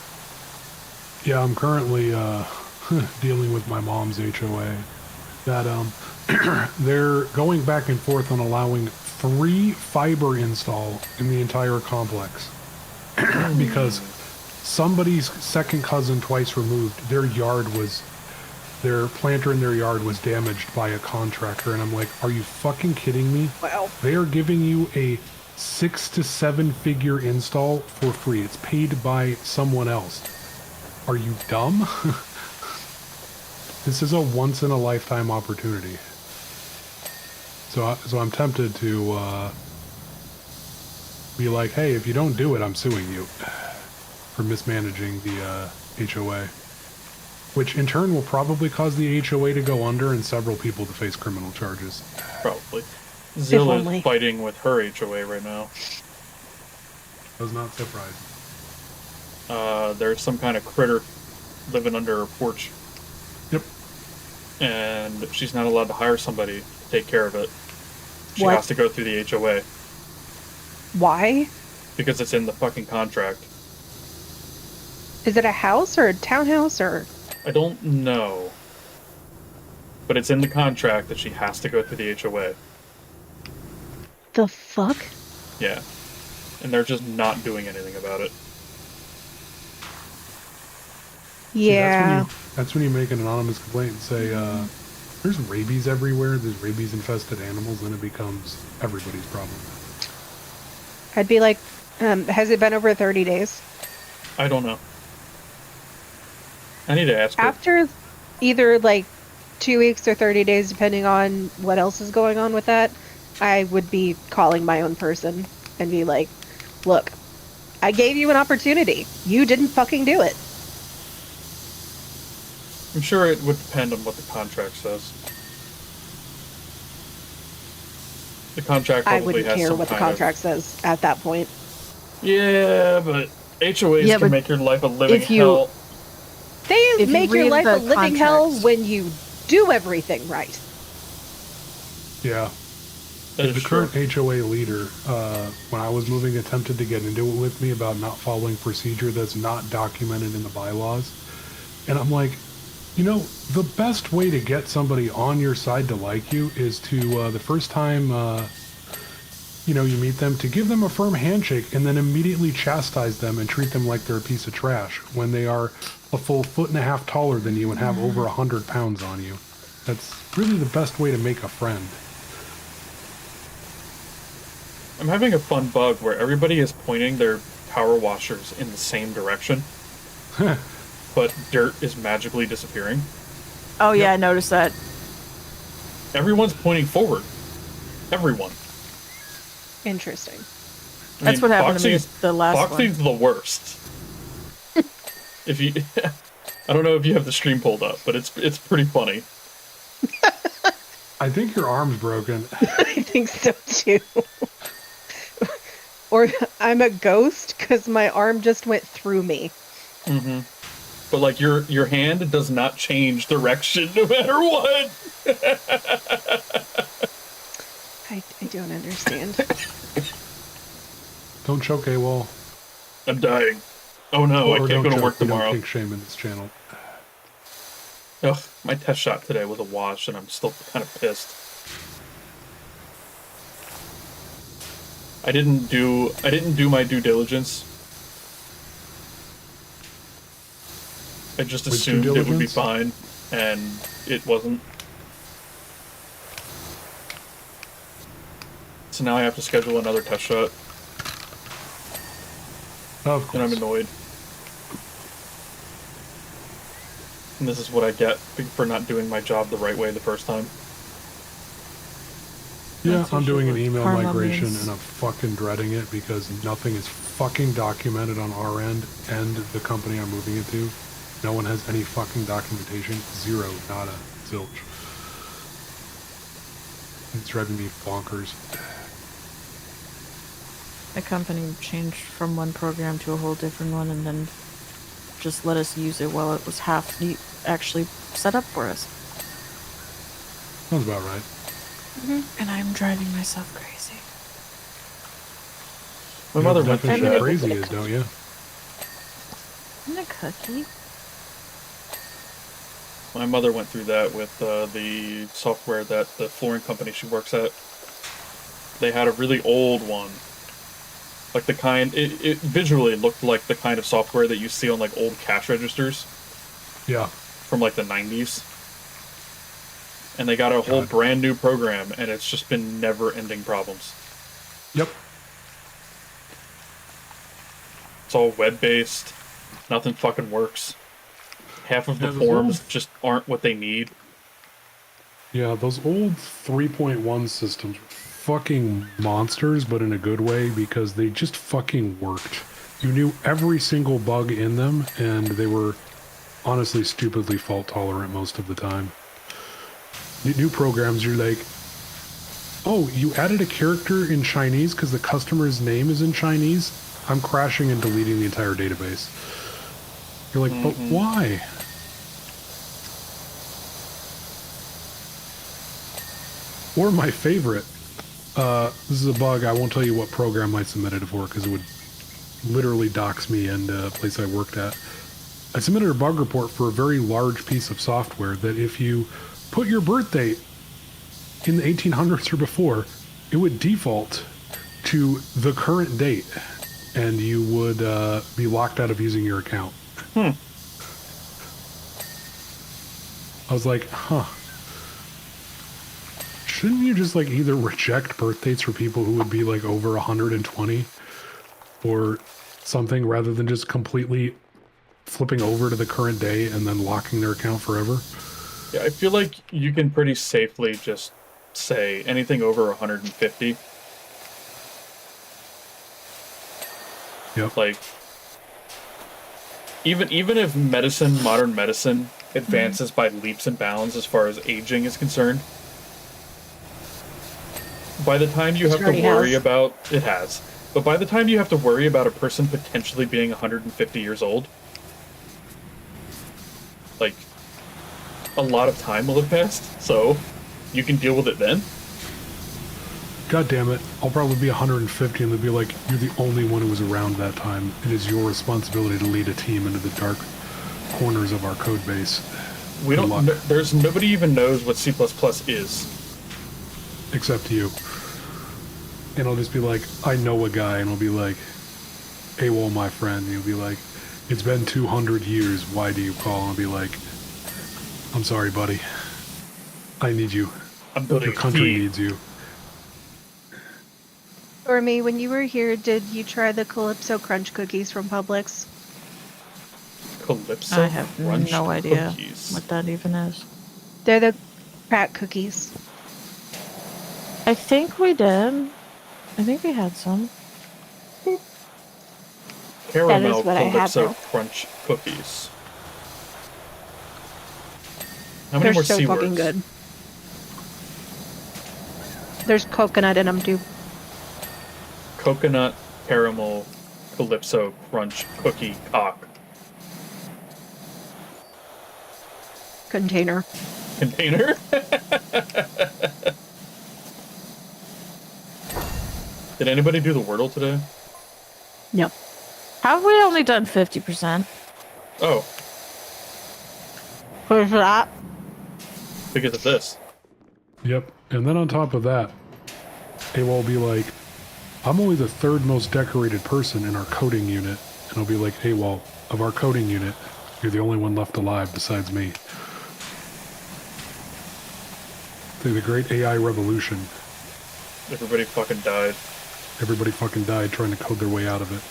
Yeah, I'm currently dealing with my mom's HOA. That they're going back and forth on allowing 3 fiber install in the entire complex. Because somebody's second cousin twice removed, their planter in their yard was damaged by a contractor, and I'm like, are you fucking kidding me?
Wow.
They are giving you a 6 to 7 figure install for free. It's paid by someone else. Are you dumb? This is a once in a lifetime opportunity. So I'm tempted to be like, hey, if you don't do it, I'm suing you for mismanaging the HOA. Which in turn will probably cause the HOA to go under and several people to face criminal charges.
Probably. Zill
only.
is fighting with her HOA right now.
I was not surprised.
There's some kind of critter living under her porch.
Yep.
And she's not allowed to hire somebody to take care of it. She
What?
has to go through the HOA.
Why?
Because it's in the fucking contract.
Is it a house or a townhouse or?
I don't know. But it's in the contract that she has to go through the HOA.
The fuck?
Yeah. And they're just not doing anything about it.
See,
Yeah.
that's when you make an anonymous complaint and say, there's rabies everywhere, there's rabies-infested animals, then it becomes everybody's problem.
I'd be like, has it been over 30 days?
I don't know. I need to ask her.
After either like 2 weeks or 30 days, depending on what else is going on with that, I would be calling my own person and be like, look, I gave you an opportunity. You didn't fucking do it.
I'm sure it would depend on what the contract says. The contract
I
probably
wouldn't
has
care
some
what the
kind of-
contract says at that point.
Yeah, but HOAs
Yeah,
can
but
make your life a living
if you-
hell.
They
If you
make your
read
life
the
a living hell
contract-
when you do everything right.
Yeah.
That
The
is true.
current HOA leader, when I was moving, attempted to get into it with me about not following procedure that's not documented in the bylaws. And I'm like, you know, the best way to get somebody on your side to like you is to, the first time, you meet them, to give them a firm handshake and then immediately chastise them and treat them like they're a piece of trash when they are a full 1.5 feet taller than you and have over 100 pounds on you. That's really the best way to make a friend.
I'm having a fun bug where everybody is pointing their power washers in the same direction, but dirt is magically disappearing.
Oh yeah, I noticed that.
Everyone's pointing forward. Everyone.
Interesting.
That's what happened to me
Foxy's-
the last one.
Foxy's the worst. If you, I don't know if you have the stream pulled up, but it's pretty funny.
I think your arm's broken.
I think so too. Or I'm a ghost because my arm just went through me.
Mm-hmm. But like your hand does not change direction no matter what.
I don't understand.
Don't choke AWOL.
I'm dying. Oh no, I
Or
can't
don't
go to
choke.
work
We don't
tomorrow.
kink shame in this channel.
Ugh, my test shot today was a wash, and I'm still kind of pissed. I didn't do my due diligence. I just
Which due
assumed it would be
diligence?
fine, and it wasn't. So now I have to schedule another test shot,
Of
and I'm
course.
annoyed. And this is what I get for not doing my job the right way the first time.
Yeah,
That's
I'm doing an
usually
email
what karma
migration
means.
and I'm fucking dreading it because nothing is fucking documented on our end and the company I'm moving it to. No one has any fucking documentation. Zero, nada, zilch. It's driving me bonkers.
The company changed from one program to a whole different one and then just let us use it while it was half actually set up for us.
Sounds about right.
And I'm driving myself crazy.
My
You know
mother
what
went
the
through
definition
that.
of crazy is, don't you?
I'm a cookie.
My mother went through that with the software that the flooring company she works at. They had a really old one. Like the kind, it visually looked like the kind of software that you see on like old cash registers
Yeah.
from like the 90s. And they got a whole
God.
brand new program, and it's just been never-ending problems.
Yep.
It's all web-based. Nothing fucking works. Half of the
Yeah, those
forms
old-
just aren't what they need.
Yeah, those old 3.1 systems were fucking monsters, but in a good way, because they just fucking worked. You knew every single bug in them, and they were honestly stupidly fault tolerant most of the time. New programs, you're like, oh, you added a character in Chinese because the customer's name is in Chinese? I'm crashing and deleting the entire database. You're like, but why? Or my favorite, this is a bug, I won't tell you what program I submitted it for because it would literally dox me and a place I worked at. I submitted a bug report for a very large piece of software that if you put your birth date in the 1800s or before, it would default to the current date and you would be locked out of using your account. I was like, huh. Shouldn't you just like either reject birth dates for people who would be like over 120 or something rather than just completely flipping over to the current day and then locking their account forever?
Yeah, I feel like you can pretty safely just say anything over 150.
Yep.
Like, even if modern medicine advances by leaps and bounds as far as aging is concerned, by the time you have to worry about it has, but by the time you have to worry about a person potentially being 150 years old, like, a lot of time will have passed, so you can deal with it then.
God damn it, I'll probably be 150 and they'll be like, you're the only one who was around that time. It is your responsibility to lead a team into the dark corners of our code base.
We don't, there's nobody even knows what C++ is.
Except you. And I'll just be like, I know a guy, and I'll be like, AWOL, my friend. And he'll be like, it's been 200 years, why do you call? And I'll be like, I'm sorry, buddy. I need you. Your country needs you.
Or me, when you were here, did you try the Calypso Crunch cookies from Publix?
Calypso?
I have no idea what that even is.
They're the crack cookies.
I think we did. I think we had some.
Caramel Calypso Crunch cookies. How many
They're
more
so
C
fucking
words?
good. There's coconut in them too.
Coconut, caramel, Calypso Crunch cookie cock.
Container.
Container? Did anybody do the Wordle today?
No.
Have we only done 50%?
Oh,
Where's that?
because of this.
Yep. And then on top of that, AWOL will be like, I'm only the third most decorated person in our coding unit. And I'll be like, AWOL, of our coding unit, you're the only one left alive besides me. The great AI revolution.
Everybody fucking died.
Everybody fucking died trying to code their way out of it.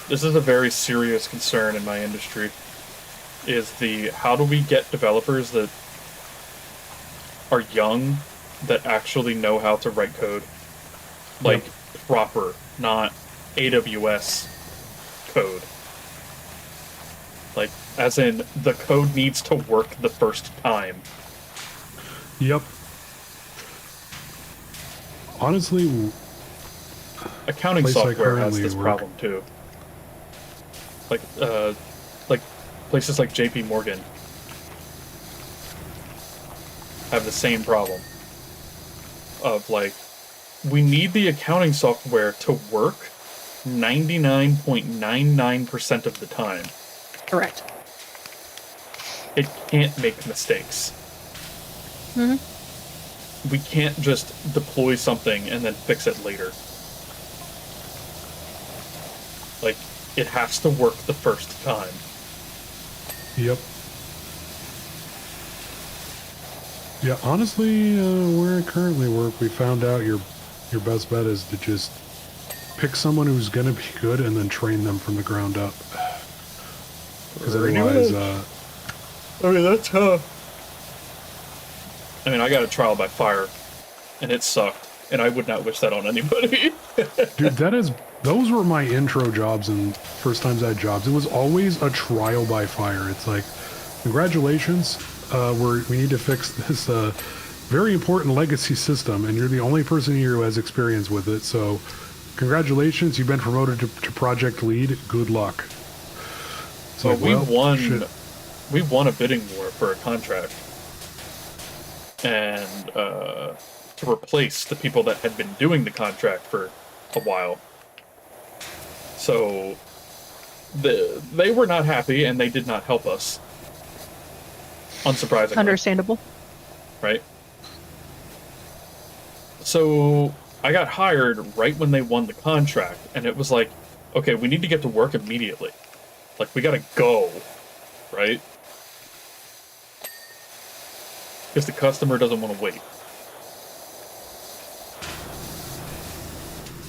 This is a very serious concern in my industry. Is the how do we get developers that are young that actually know how to write code? Like, proper, not AWS code. Like, as in, the code needs to work the first time.
Yep. Honestly,
accounting software has this problem too. Like places like JP Morgan have the same problem of like, we need the accounting software to work 99.99% of the time.
Correct.
It can't make mistakes.
Mm-hmm.
We can't just deploy something and then fix it later. Like, it has to work the first time.
Yep. Yeah, honestly, where I currently work, we found out your best bet is to just pick someone who's going to be good and then train them from the ground up. Because otherwise,
I mean, that's tough. I mean, I got a trial by fire, and it sucked, and I would not wish that on anybody.
Dude, those were my intro jobs and first times I had jobs. It was always a trial by fire. It's like, congratulations, we need to fix this very important legacy system, and you're the only person here who has experience with it, so congratulations, you've been promoted to project lead. Good luck.
So
like,
we
well, shit.
won a bidding war for a contract, and to replace the people that had been doing the contract for a while. So they were not happy, and they did not help us. Unsurprisingly.
Understandable.
Right? So I got hired right when they won the contract, and it was like, okay, we need to get to work immediately. Like, we gotta go, right? Because the customer doesn't want to wait.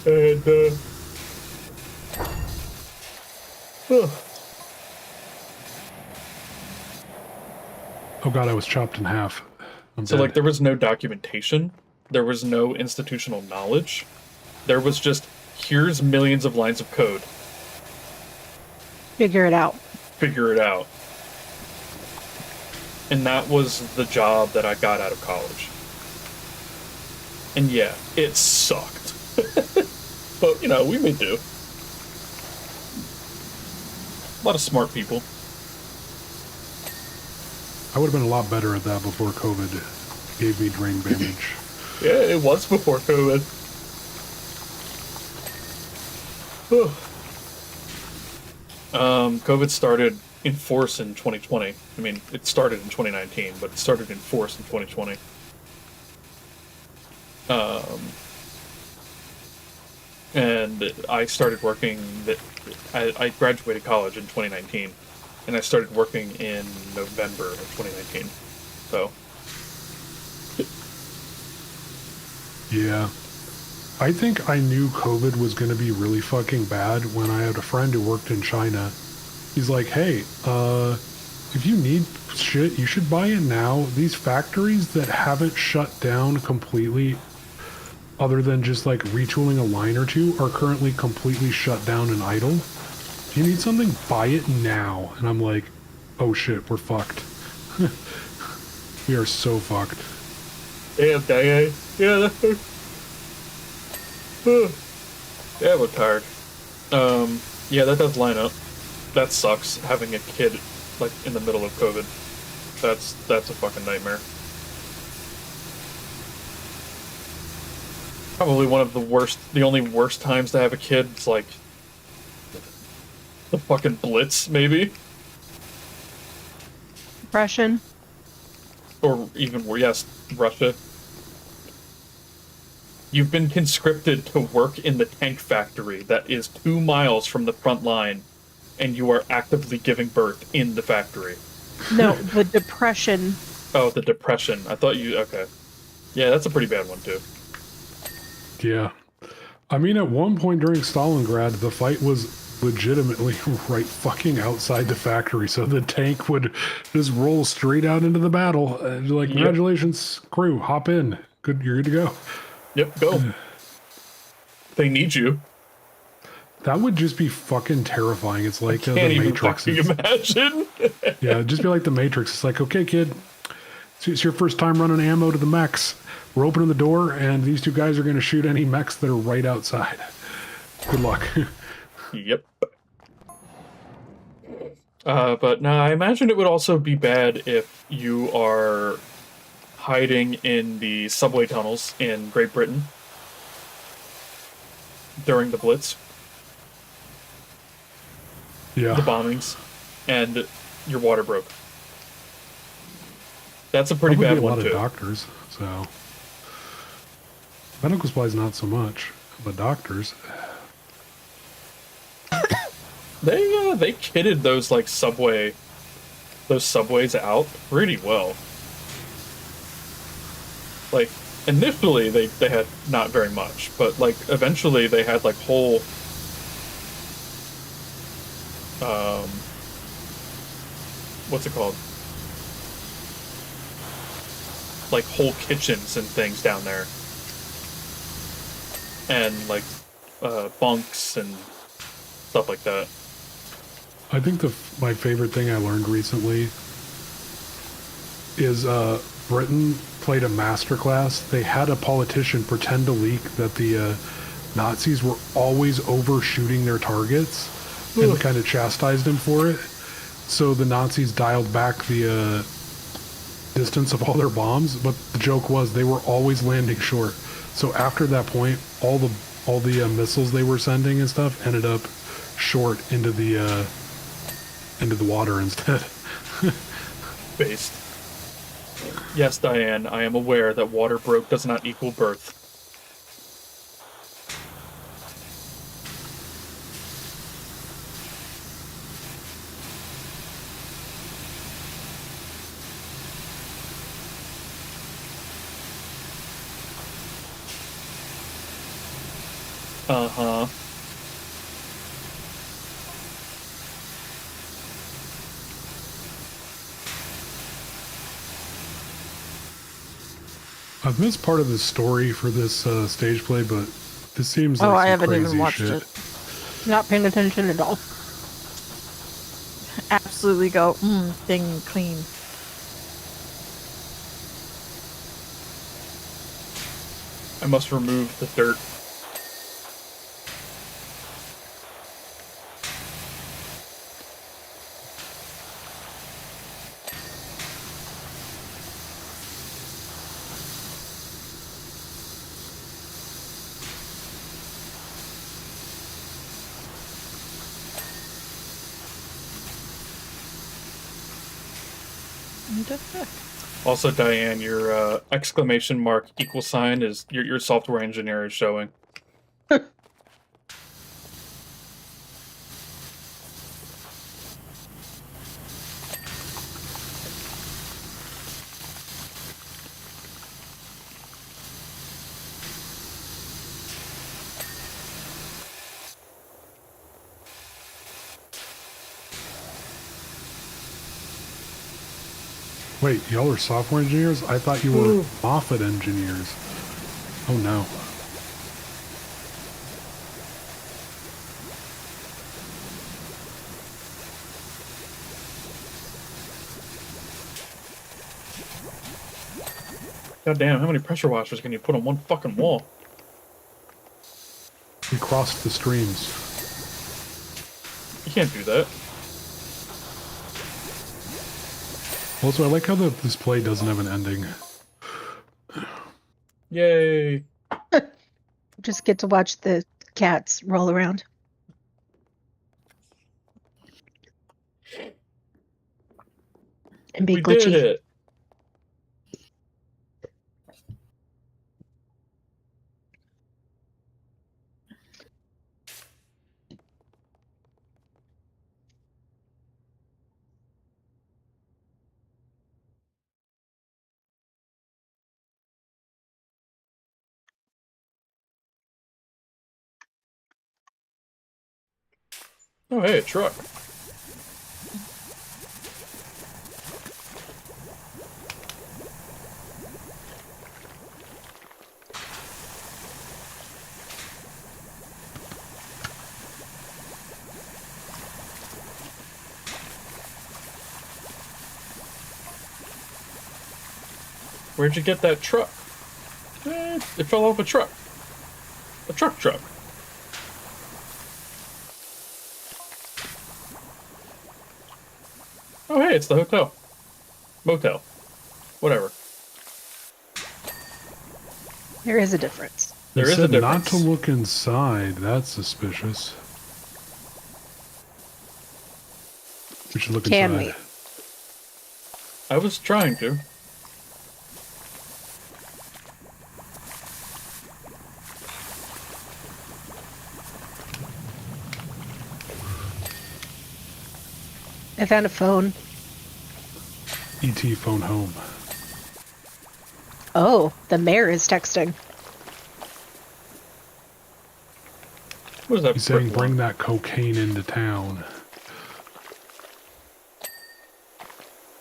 And,
Oh god, I was chopped in half.
So, like, there was no documentation. There was no institutional knowledge. There was just, here's millions of lines of code.
Figure it out.
Figure it out. And that was the job that I got out of college. And yeah, it sucked. But, you know, we made do. A lot of smart people.
I would have been a lot better at that before COVID gave me brain damage.
Yeah, it was before COVID. COVID started in force in 2020. I mean, it started in 2019, but it started in force in 2020. And I started working, I graduated college in 2019, and I started working in November of 2019, so.
Yeah. I think I knew COVID was going to be really fucking bad when I had a friend who worked in China. He's like, hey, if you need shit, you should buy it now. These factories that haven't shut down completely, other than just like retooling a line or two, are currently completely shut down and idle. If you need something, buy it now. And I'm like, oh shit, we're fucked. We are so fucked.
Yeah, okay. Yeah, yeah, we're tired. Yeah, that does line up. That sucks, having a kid, like, in the middle of COVID. That's a fucking nightmare. Probably one of the only worst times to have a kid is, like, the fucking Blitz, maybe?
Depression.
Or even, yes, Russia. You've been conscripted to work in the tank factory that is 2 miles from the front line, and you are actively giving birth in the factory.
No, the depression.
Oh, the depression. I thought you... Okay. Yeah, that's a pretty bad one, too.
Yeah. I mean, at one point during Stalingrad, the fight was legitimately right fucking outside the factory, so the tank would just roll straight out into the battle. Like, congratulations, crew, hop in. Good, you're good to go.
Yep, go. They need you.
That would just be fucking terrifying. It's like the
Can't even
Matrix.
fucking imagine.
Yeah, it'd just be like the Matrix. It's like, okay, kid, it's your first time running ammo to the mechs. We're opening the door, and these 2 guys are going to shoot any mechs that are right outside. Good luck.
Yep. But no, I imagine it would also be bad if you are hiding in the subway tunnels in Great Britain during the Blitz.
Yeah.
The bombings, and your water broke. That's a pretty bad one, too.
A lot of doctors, so... Medical supplies, not so much, but doctors...
They kitted those, like, subways out pretty well. Like, initially, they had not very much, but, like, eventually they had, like, whole... what's it called? like whole kitchens and things down there, and like bunks and stuff like that.
I think my favorite thing I learned recently is Britain played a masterclass. They had a politician pretend to leak that the Nazis were always overshooting their targets and kind of chastised him for it. So the Nazis dialed back the distance of all their bombs, but the joke was they were always landing short. So after that point, all the missiles they were sending and stuff ended up short into the water instead.
Based. Yes, Diane, I am aware that water broke does not equal birth. Uh-huh.
I've missed part of the story for this stage play, but this seems like
I
some
haven't
crazy
even watched
shit.
it.
Not paying attention at all.
Absolutely go, ding, clean.
I must remove the dirt.
What the heck?
Also, Diane, your exclamation mark equal sign is your software engineer is showing.
Wait, y'all are software engineers? I thought you were Moffat engineers. Oh no.
God damn, how many pressure washers can you put on one fucking wall?
We crossed the streams.
You can't do that.
Also, I like how this play doesn't have an ending.
Yay!
Just get to watch the cats roll around. And be
We
glitchy.
did it! Oh hey, a truck. Where'd you get that truck? It fell off a truck. A truck. Oh hey, it's the hotel. Motel. Whatever.
There is a difference.
There
It
is a
said
difference.
not to look inside. That's suspicious. We should look
Can
inside.
we?
I was trying to.
I found a phone.
ET phone home.
Oh, the mayor is texting.
What is that?
He's saying
brick
bring
wall?
that cocaine into town.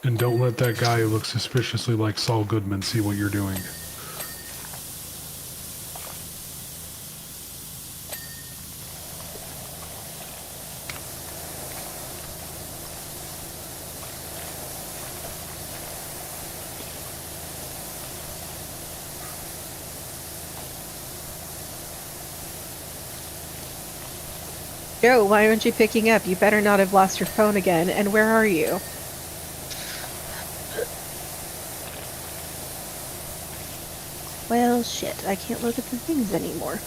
And don't let that guy who looks suspiciously like Saul Goodman see what you're doing.
Joe, why aren't you picking up? You better not have lost your phone again. And where are you? Well, shit. I can't look at the things anymore.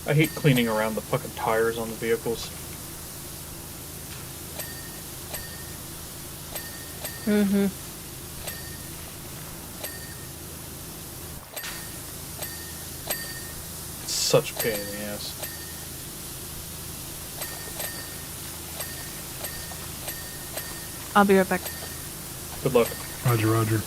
I hate cleaning around the fucking tires on the vehicles.
Mm-hmm.
It's such a pain in the ass.
I'll be right back.
Good luck.
Roger, roger.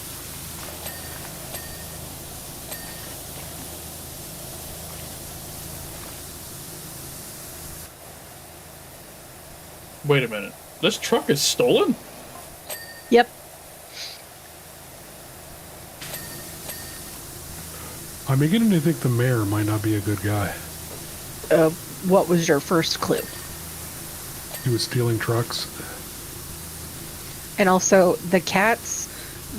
Wait a minute. This truck is stolen?
Yep.
I'm beginning to think the mayor might not be a good guy.
What was your first clue?
He was stealing trucks.
And also, the cats,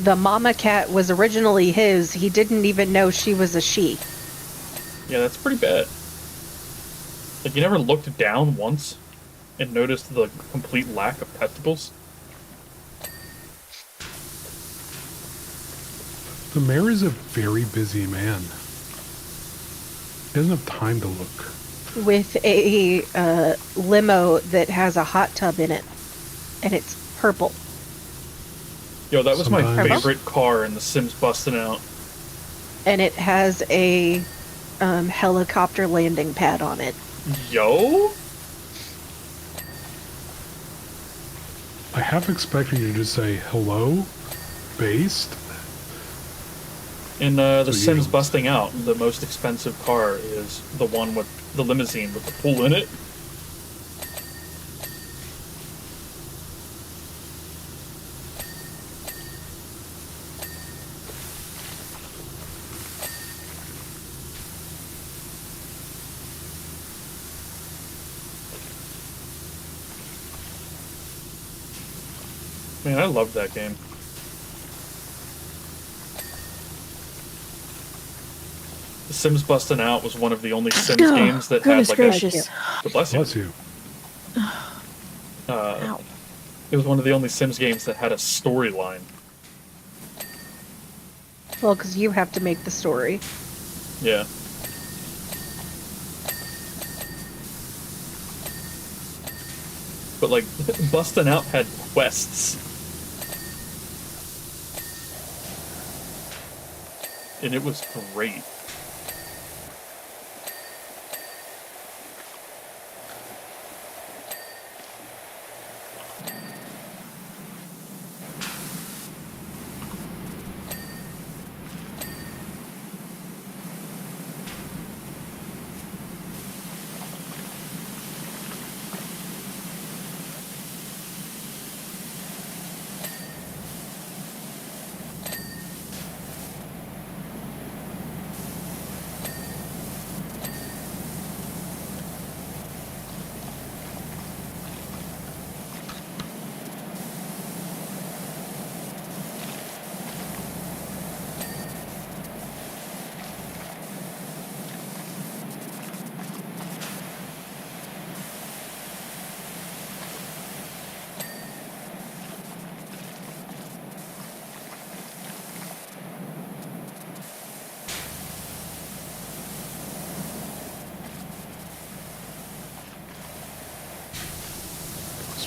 the mama cat was originally his. He didn't even know she was a she.
Yeah, that's pretty bad. Like, you never looked down once and noticed the complete lack of testicles?
The mayor is a very busy man. He doesn't have time to look.
With a limo that has a hot tub in it. And it's purple.
Yo, that was my
Sometimes.
favorite car in The Sims Busting Out.
And it has a helicopter landing pad on it.
Yo?
I half expected you to just say, hello? Based?
In The
So you
Sims
don't-
Busting Out, the most expensive car is the one with the limousine with the pool in it. Man, I love that game. The Sims Bustin' Out was one of the only Sims games that had
Goodness
like
gracious.
a... Bless you.
Bless you.
Ow.
It was one of the only Sims games that had a storyline.
Well, because you have to make the story.
Yeah. But like, Bustin' Out had quests. And it was great.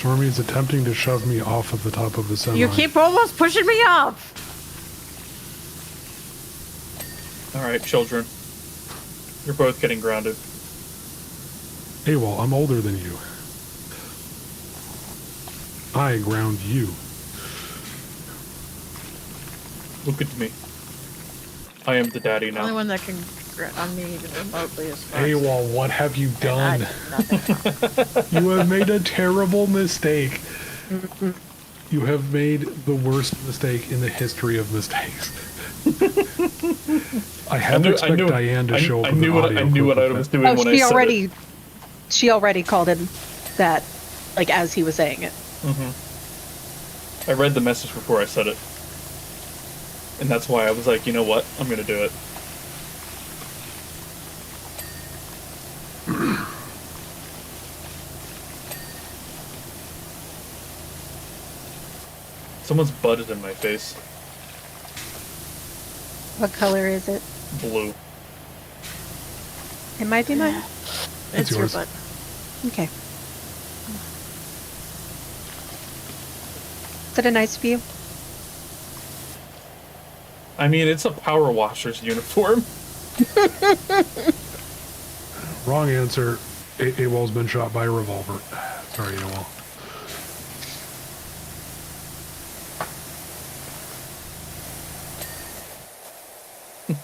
Stormy is attempting to shove me off of the top of the semi.
You keep almost pushing me up.
Alright, children. You're both getting grounded.
Hey, well, I'm older than you. I ground you.
Look at me. I am the daddy
The only
now.
one that can grant on me even remotely is Foxy.
AWOL, what have you
And I
done?
did nothing wrong.
You have made a terrible mistake. You have made the worst mistake in the history of mistakes. I had to expect Diane to show up with an audio
I knew what I
clip of
was
it.
doing when I said it.
She already called him that, like, as he was saying it.
I read the message before I said it. And that's why I was like, you know what? I'm gonna do it. Someone's butt is in my face.
What color is it?
Blue.
It might be mine.
It's your
yours.
butt.
Okay. Is it a nice view?
I mean, it's a power washer's uniform.
Wrong answer. AWOL's been shot by a revolver. Sorry, AWOL.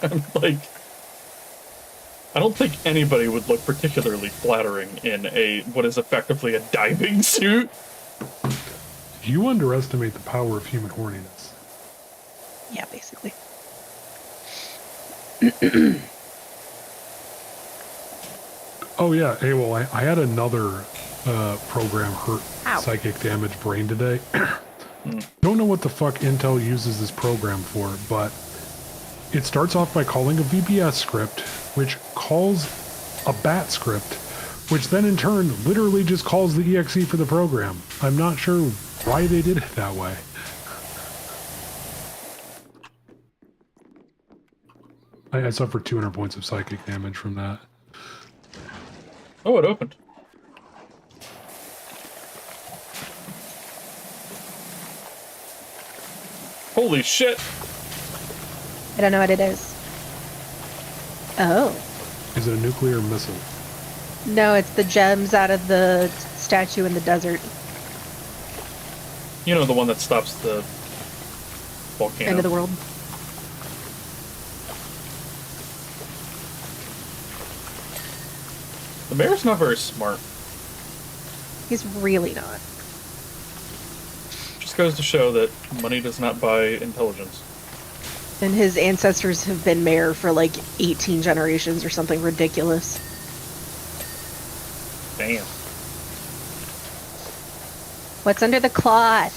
I'm like, I don't think anybody would look particularly flattering in what is effectively a diving suit.
You underestimate the power of human horniness.
Yeah, basically.
Oh yeah, AWOL, I had another program hurt
Ow.
psychic damage brain today. Don't know what the fuck Intel uses this program for, but it starts off by calling a VBS script, which calls a BAT script, which then in turn literally just calls the exe for the program. I'm not sure why they did it that way. I suffered 200 points of psychic damage from that.
Oh, it opened. Holy shit!
I don't know what it is. Oh.
Is it a nuclear missile?
No, it's the gems out of the statue in the desert.
You know, the one that stops the volcano.
End of the world.
The mayor's not very smart.
He's really not.
Just goes to show that money does not buy intelligence.
And his ancestors have been mayor for like 18 generations or something ridiculous.
Damn.
What's under the cloth?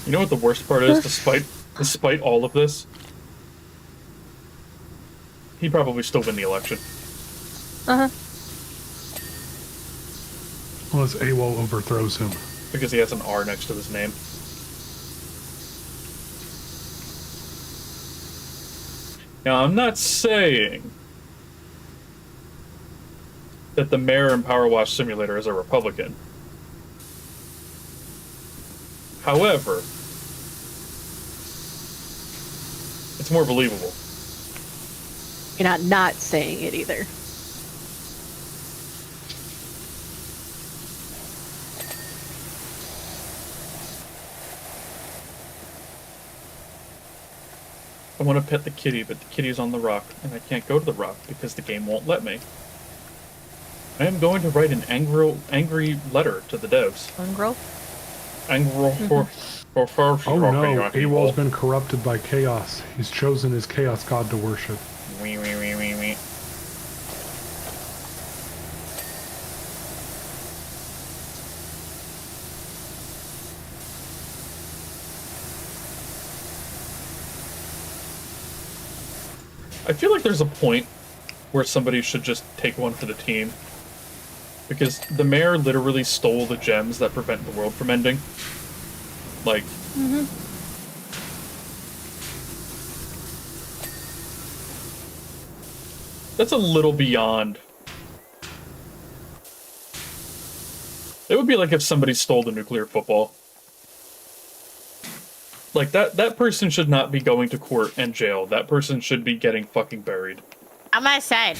You know what the worst part is? Despite all of this, he'd probably still win the election.
Uh-huh.
Unless AWOL overthrows him.
Because he has an R next to his name. Now, I'm not saying that the mayor in Powerwash Simulator is a Republican. However, it's more believable.
You're not saying it either.
I want to pet the kitty, but the kitty's on the rock, and I can't go to the rock because the game won't let me. I am going to write an angry letter to the devs.
Mongrel?
For
Oh no, AWOL's been corrupted by chaos. He's chosen his chaos god to worship.
Wee, wee, wee, wee, wee. I feel like there's a point where somebody should just take one for the team. Because the mayor literally stole the gems that prevent the world from ending. Like... That's a little beyond. It would be like if somebody stole the nuclear football. Like, that person should not be going to court and jail. That person should be getting fucking buried.
On my side.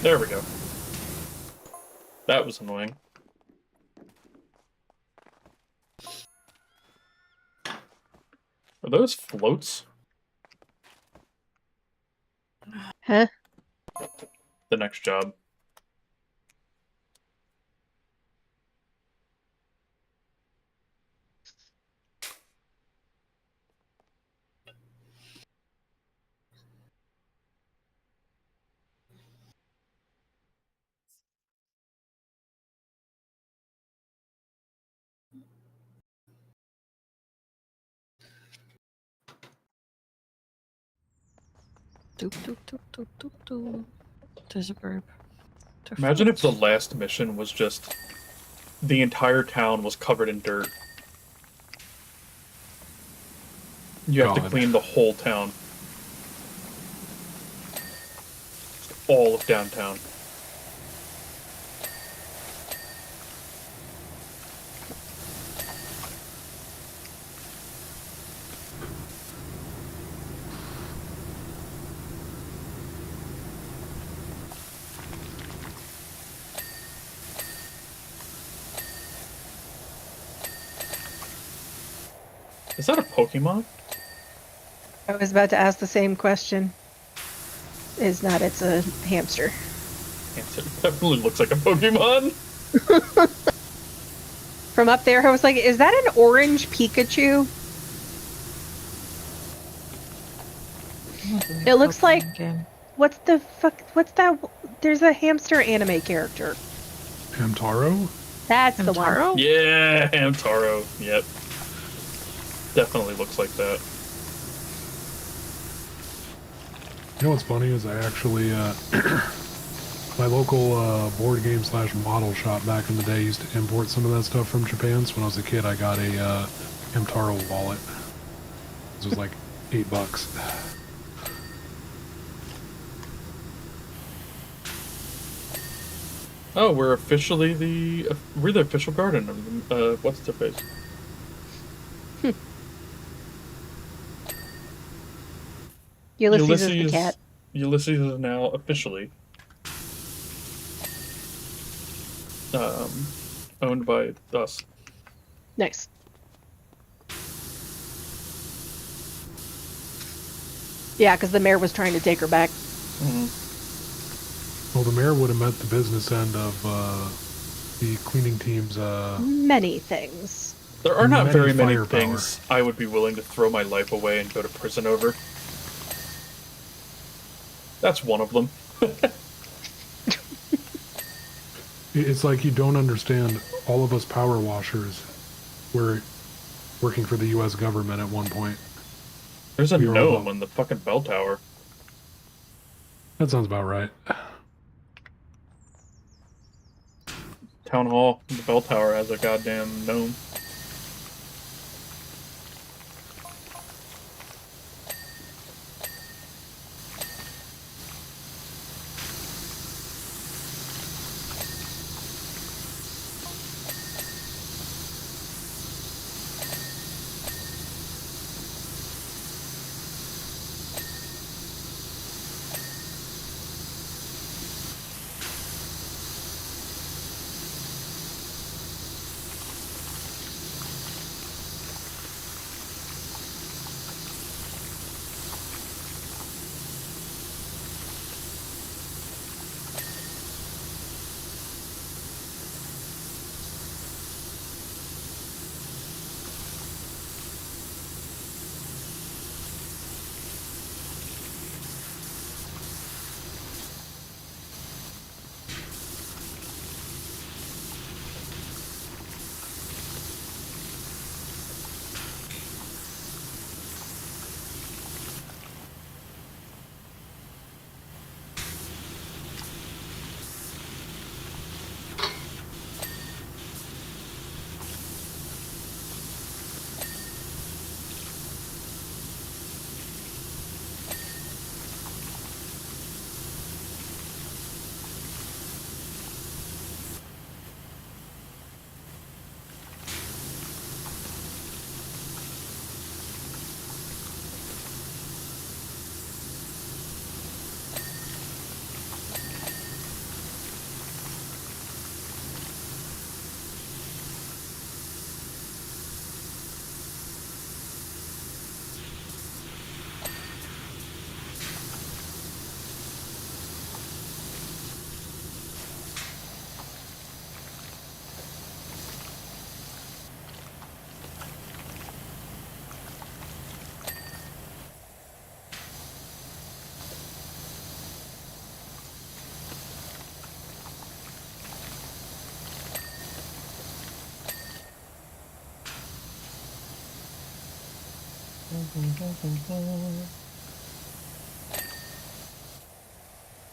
There we go. That was annoying. Are those floats?
Huh?
The next job.
Doop, doop, doop, doop, doop, doop. There's a burp.
Imagine if the last mission was just the entire town was covered in dirt. You have to
God.
clean the whole town. Just all of downtown. Is that a Pokemon?
I was about to ask the same question. It's not, it's a hamster.
Answer. Definitely looks like a Pokemon.
From up there, I was like, is that an orange Pikachu? It looks like-
Game.
What's the fuck? What's that? There's a hamster anime character.
Hamtaro?
That's the one.
Hamtaro?
Yeah, Hamtaro. Yep. Definitely looks like that.
You know what's funny is I actually, my local board game / model shop back in the day used to import some of that stuff from Japan. So when I was a kid, I got a Hamtaro wallet. It was like $8.
Oh, we're officially we're the official garden of what's their face?
Ulysses is the cat.
Ulysses is now officially owned by us.
Nice. Yeah, because the mayor was trying to take her back.
Mm-hmm.
Well, the mayor would have met the business end of the cleaning team's.
Many things.
There are not very many
firepower.
things I would be willing to throw my life away and go to prison over. That's one of them.
It's like you don't understand. All of us power washers were working for the U.S. government at one point.
There's a
We were all
gnome
about-
on the fucking bell tower.
That sounds about right.
Town hall, the bell tower has a goddamn gnome.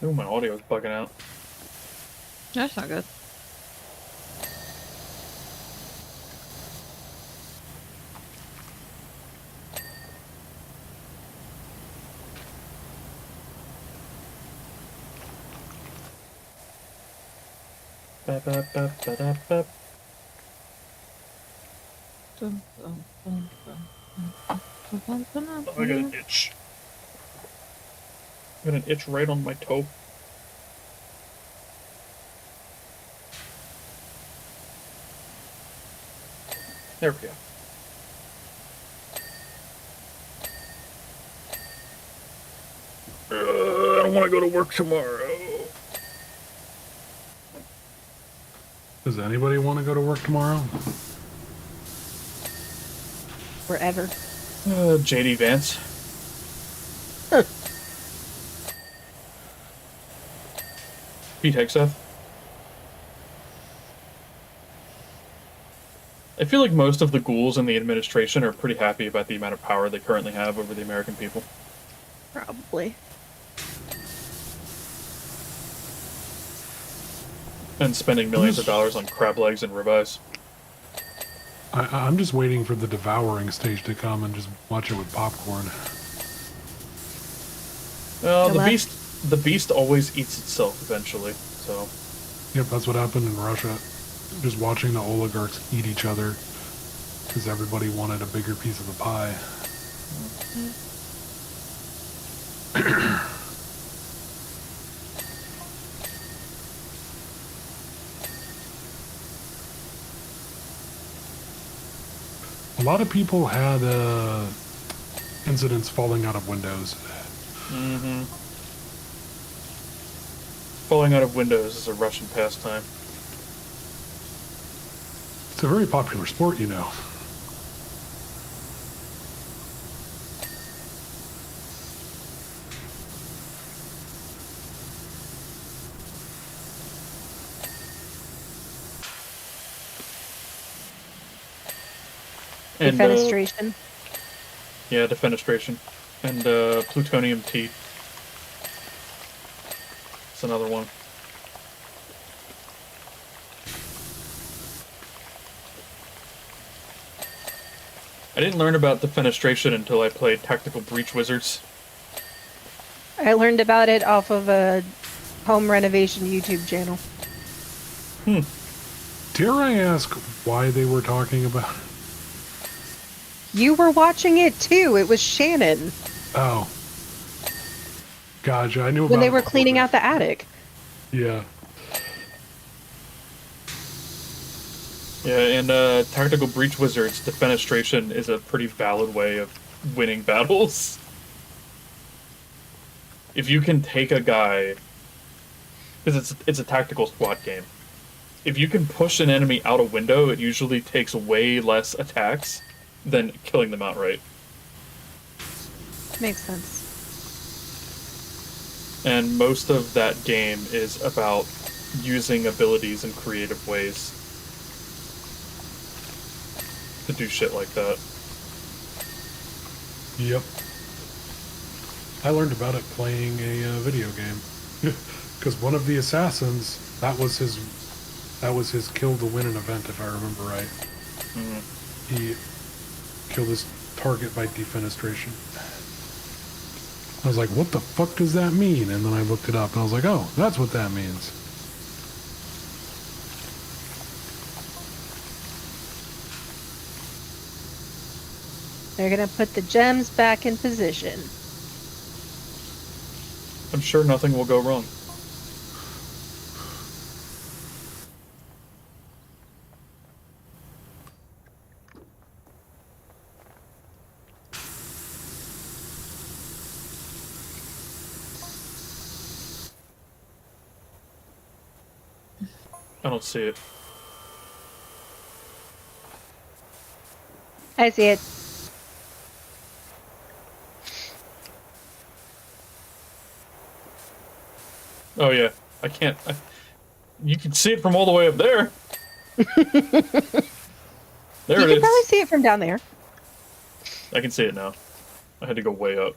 Ooh, my audio is bugging out.
That's not good.
Ba-ba-ba-ba-da-ba. Oh, I got an itch. I got an itch right on my toe. There we go. I don't want to go to work tomorrow.
Does anybody want to go to work tomorrow?
Wherever.
JD Vance. Pete Hegseth. I feel like most of the ghouls in the administration are pretty happy about the amount of power they currently have over the American people.
Probably.
And spending millions of dollars on crab legs and ribeyes.
I'm just waiting for the devouring stage to come and just watch it with popcorn.
Well,
The
the beast always eats itself eventually, so...
Yep, that's what happened in Russia. Just watching the oligarchs eat each other because everybody wanted a bigger piece of the pie. A lot of people had incidents falling out of windows.
Mm-hmm. Falling out of windows is a Russian pastime.
It's a very popular sport, you know.
And,
Defenestration.
yeah, defenestration. And plutonium T. It's another one. I didn't learn about defenestration until I played Tactical Breach Wizards.
I learned about it off of a home renovation YouTube channel.
Dare I ask why they were talking about it?
You were watching it too. It was Shannon
Oh. Gotcha, I knew about
when they
it
were
before
cleaning
that.
out the attic.
Yeah.
Yeah, and Tactical Breach Wizards, defenestration is a pretty valid way of winning battles. If you can take a guy... Because it's a tactical squad game. If you can push an enemy out a window, it usually takes way less attacks than killing them outright.
Makes sense.
And most of that game is about using abilities in creative ways to do shit like that.
Yep. I learned about it playing a video game. Because one of the assassins, that was his kill to win an event, if I remember right.
Mm-hmm.
He killed his target by defenestration. I was like, what the fuck does that mean? And then I looked it up and I was like, oh, that's what that means.
They're gonna put the gems back in position.
I'm sure nothing will go wrong. I don't see it.
I see it.
Oh yeah, I can't. You can see it from all the way up there. There
You
it
can
is.
probably see it from down there.
I can see it now. I had to go way up.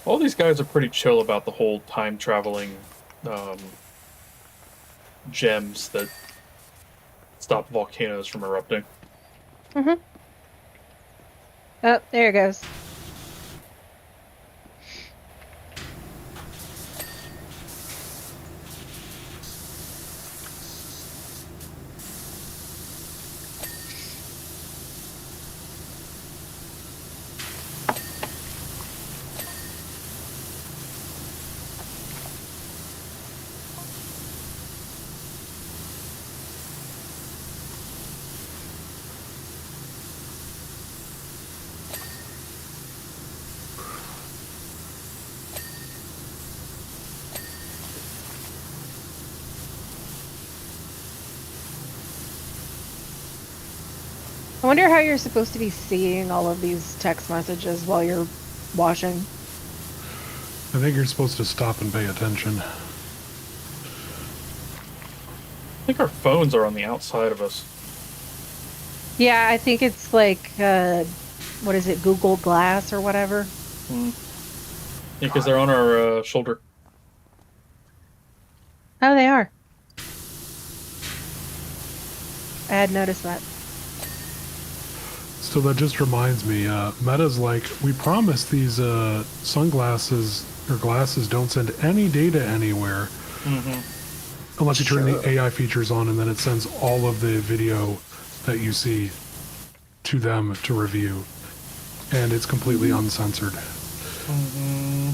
All these guys are pretty chill about the whole time traveling gems that stop volcanoes from erupting.
Mm-hmm. Oh, there it goes. I wonder how you're supposed to be seeing all of these text messages while you're washing.
I think you're supposed to stop and pay attention.
I think our phones are on the outside of us.
Yeah, I think it's like, what is it, Google Glass or whatever?
Yeah, because they're on our shoulder.
Oh, they are. I had noticed that.
So that just reminds me, Meta's like, we promise these sunglasses or glasses don't send any data anywhere.
Mm-hmm.
Unless you turn the AI features on, and then it sends all of the video that you see to them to review. And it's completely uncensored.
Mm-hmm.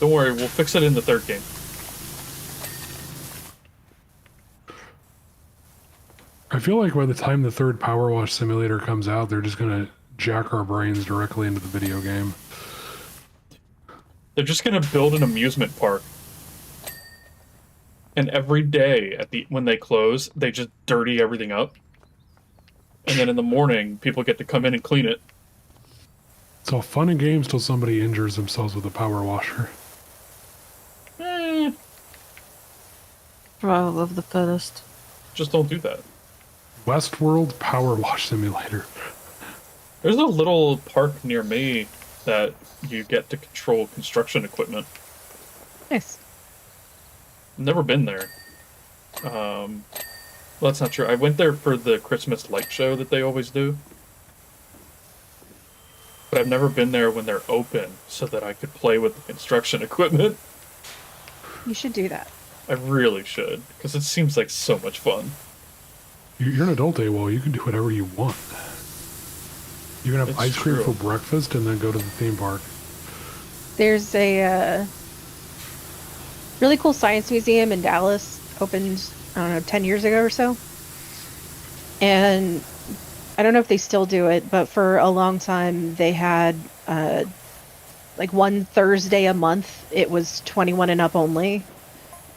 Don't worry, we'll fix it in the third game.
I feel like by the time the third Powerwash Simulator comes out, they're just going to jack our brains directly into the video game.
They're just gonna build an amusement park. And every day when they close, they just dirty everything up. And then in the morning, people get to come in and clean it.
It's all fun and games till somebody injures themselves with a power washer.
Survival of the fittest.
Just don't do that.
Westworld Power Wash Simulator.
There's a little park near me that you get to control construction equipment.
Nice.
Never been there. Well, that's not true. I went there for the Christmas light show that they always do. but I've never been there when they're open so that I could play with the construction equipment.
You should do that.
I really should, because it seems like so much fun.
You're an adult, AWOL. You can do whatever you want. You can have
It's
ice cream
true.
for breakfast and then go to the theme park.
There's a really cool science museum in Dallas, opened, I don't know, 10 years ago or so. And I don't know if they still do it, but for a long time they had like one Thursday a month. It was 21 and up only,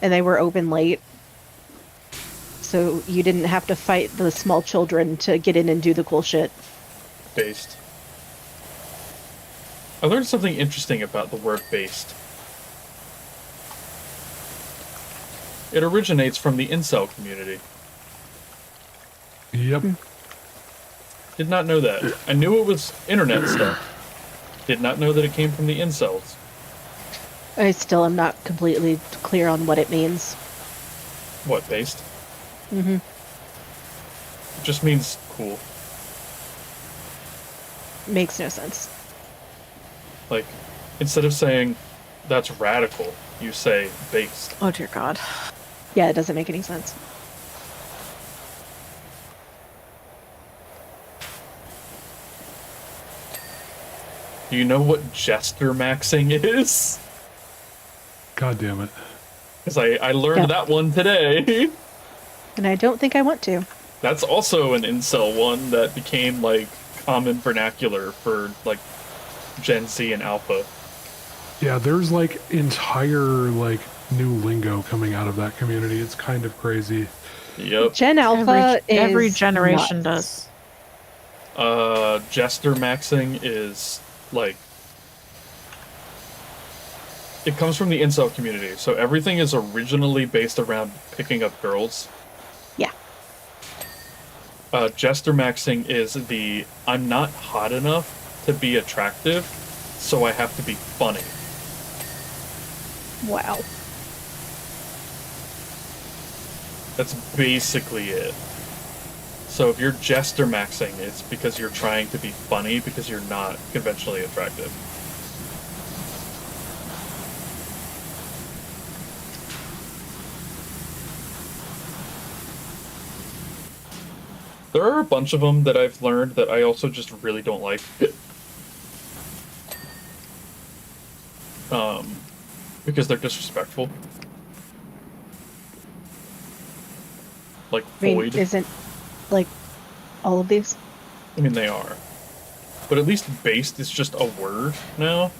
and they were open late. So you didn't have to fight the small children to get in and do the cool shit.
Based. I learned something interesting about the word based. It originates from the incel community.
Yep.
Did not know that. I knew it was internet stuff. Did not know that it came from the incels.
I still am not completely clear on what it means.
What, based?
Mm-hmm.
It just means cool.
Makes no sense.
Like, instead of saying, that's radical, you say based.
Oh dear God.
Yeah, it doesn't make any sense.
Do you know what jester maxing is?
God damn it.
Because I learned
Yeah.
that one today.
And I don't think I want to.
That's also an incel one that became, like, common vernacular for, like, Gen Z and Alpha.
Yeah, there's like entire like new lingo coming out of that community. It's kind of crazy.
Yep.
Gen Alpha
Every
is
generation
nuts.
does.
Jester maxing is, like... It comes from the incel community, so everything is originally based around picking up girls.
Yeah.
Jester maxing is the, I'm not hot enough to be attractive, so I have to be funny.
Wow.
That's basically it. So if you're jester maxing, it's because you're trying to be funny because you're not conventionally attractive. There are a bunch of them that I've learned that I also just really don't like. Because they're disrespectful. Like
I mean,
void.
isn't like all of these?
I mean, they are. But at least based is just a word now.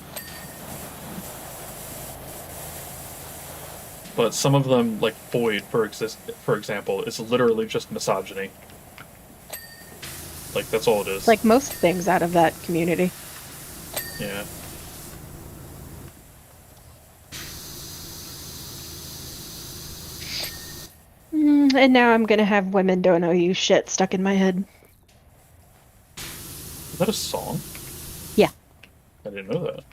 But some of them, like void, for example, is literally just misogyny. Like, that's all it is.
Like most things out of that community.
Yeah.
And now I'm gonna have women don't owe you shit stuck in my head.
Is that a song?
Yeah.
I didn't know that.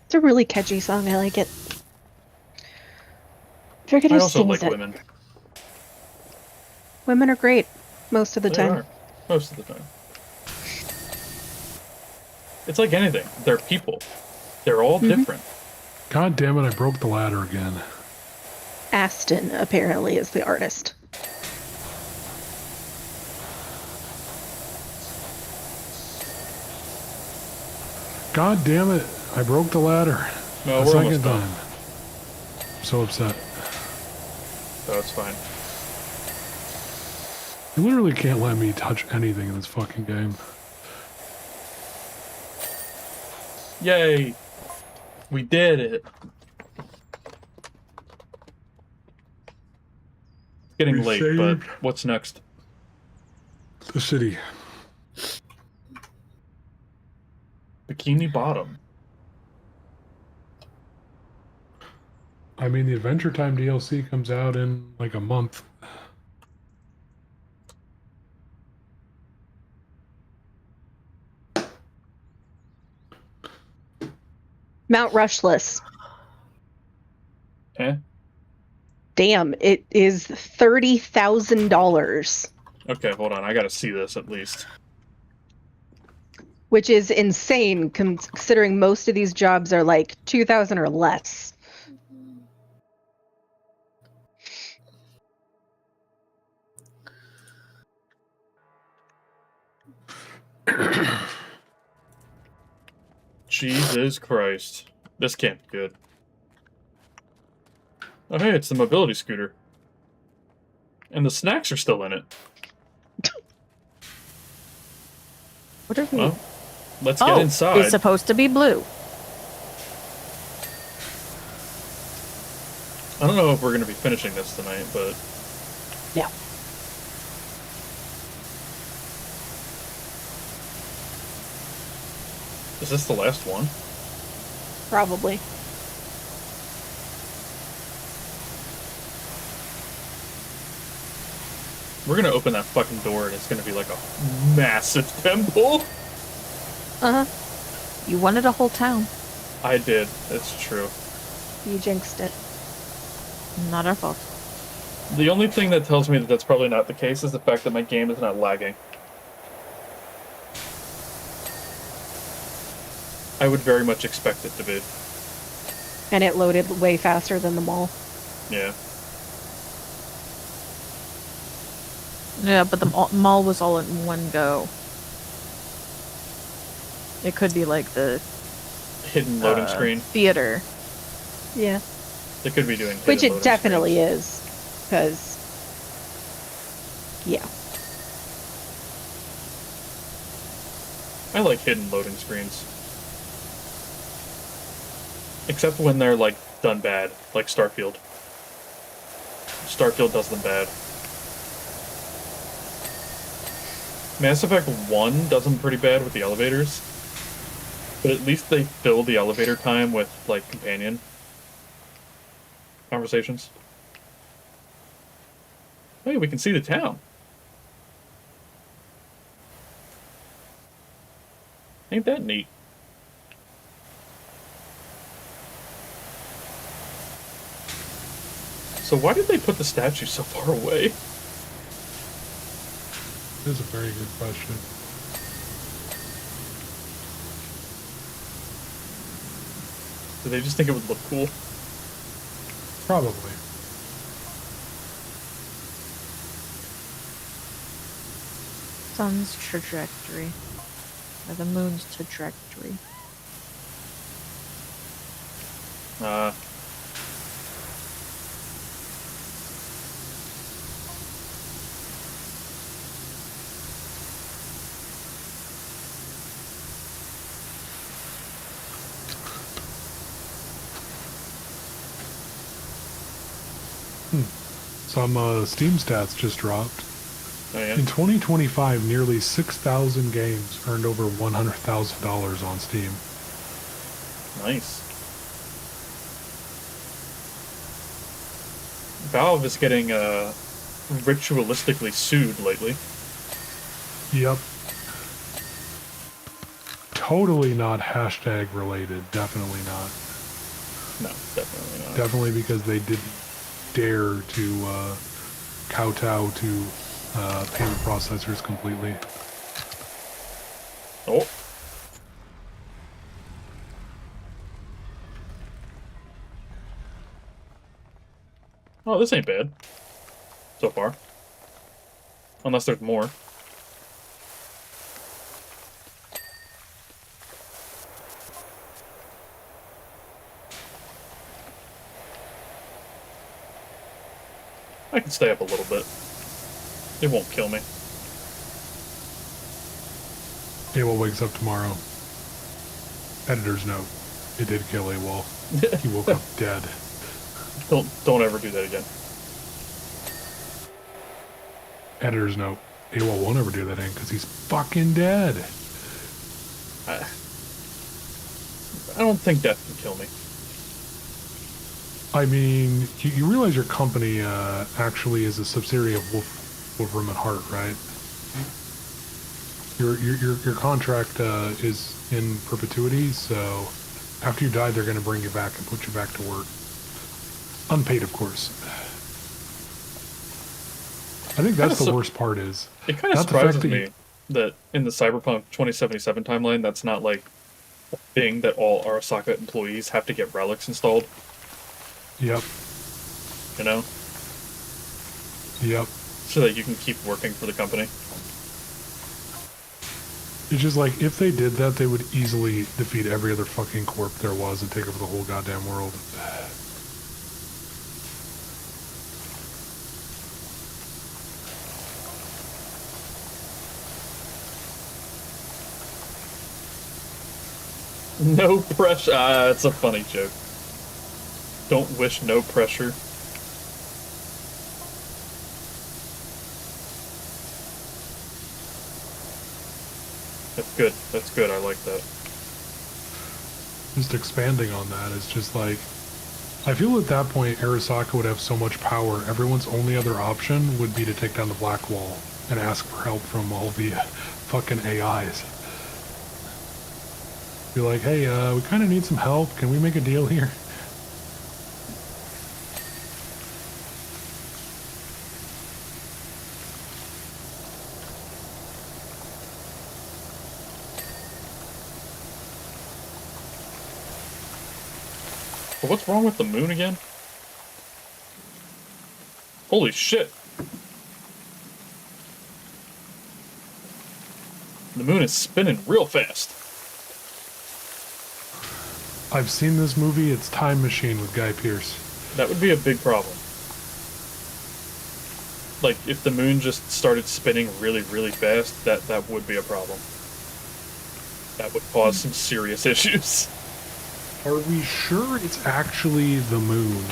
It's a really catchy song. I like it. Forget
I
who
also
sings
like
it.
women.
Women are great most of the
They
time.
are. Most of the time. It's like anything. They're people. They're all different.
God damn it, I broke the ladder again.
Aston apparently is the artist.
God damn it, I broke the ladder.
No,
A
we're
second
almost done.
time. I'm so upset.
So it's fine.
You literally can't let me touch anything in this fucking game.
Yay! We did it! It's getting
We
late,
saved
but what's next?
the city.
Bikini Bottom.
I mean, the Adventure Time DLC comes out in like a month.
Mount Rushless.
Eh?
damn, it is $30,000,
Okay, hold on. I gotta see this at least.
which is insane considering most of these jobs are like 2,000 or less.
Jesus Christ. This can't be good. Oh, hey, it's the mobility scooter. And the snacks are still in it.
What are we?
Well, let's get inside.
It's supposed to be blue.
I don't know if we're going to be finishing this tonight, but...
Yeah.
Is this the last one?
Probably.
We're going to open that fucking door and it's going to be like a massive temple.
Uh-huh.
You wanted a whole town.
I did. It's true.
You jinxed it.
Not our fault.
The only thing that tells me that that's probably not the case is the fact that my game is not lagging. I would very much expect it to be.
And it loaded way faster than the mall.
Yeah.
Yeah, but the mall was all in one go. It could be like the
Hidden loading screen.
theater.
Yeah.
They could be doing hidden
Which it
loading
definitely
screens.
is. Because, yeah.
I like hidden loading screens. Except when they're, like, done bad. Like Starfield. Starfield does them bad. Mass Effect 1 does them pretty bad with the elevators. But at least they fill the elevator time with, like, companion conversations. Hey, we can see the town. Ain't that neat? So why did they put the statue so far away?
This is a very good question.
Did they just think it would look cool?
Probably.
Sun's trajectory. Or the moon's trajectory.
Some Steam stats just dropped.
Oh yeah?
In 2025, nearly 6,000 games earned over $100,000 on Steam.
Nice. Valve is getting ritualistically sued lately.
Yep. Totally not hashtag related. Definitely not.
No, definitely not.
Definitely because they didn't dare to kowtow to payment processors completely.
Oh. Oh, this ain't bad. So far. Unless there's more. I can stay up a little bit. It won't kill me.
AWOL wakes up tomorrow. Editor's note. It did kill AWOL. He woke up dead.
Don't ever do that again.
Editor's note. AWOL won't ever do that again because he's fucking dead.
I don't think death can kill me.
I mean, you realize your company actually is a subsidiary of Wolfram and Hart, right? Your contract is in perpetuity, so after you die, they're going to bring you back and put you back to work. Unpaid, of course. I think that's the
Kinda
worst part is.
It kind of
Not the fact
surprises
that
me that in the Cyberpunk 2077 timeline, that's not like a thing that all Arasaka employees have to get relics installed.
Yep.
You know,
Yep.
so that you can keep working for the company.
It's just like, if they did that, they would easily defeat every other fucking corp there was and take over the whole goddamn world.
No pressure. Ah, it's a funny joke. Don't wish no pressure. That's good. That's good. I like that.
Just expanding on that, it's just like, I feel at that point Arasaka would have so much power, everyone's only other option would be to take down the Black Wall and ask for help from all the fucking AIs. Be like, hey, we kind of need some help, can we make a deal here?
But what's wrong with the moon again? Holy shit. The moon is spinning real fast.
I've seen this movie, it's Time Machine with Guy Pearce.
That would be a big problem. Like, if the moon just started spinning really, really fast, that would be a problem. That would cause some serious issues.
Are we sure it's actually the moon?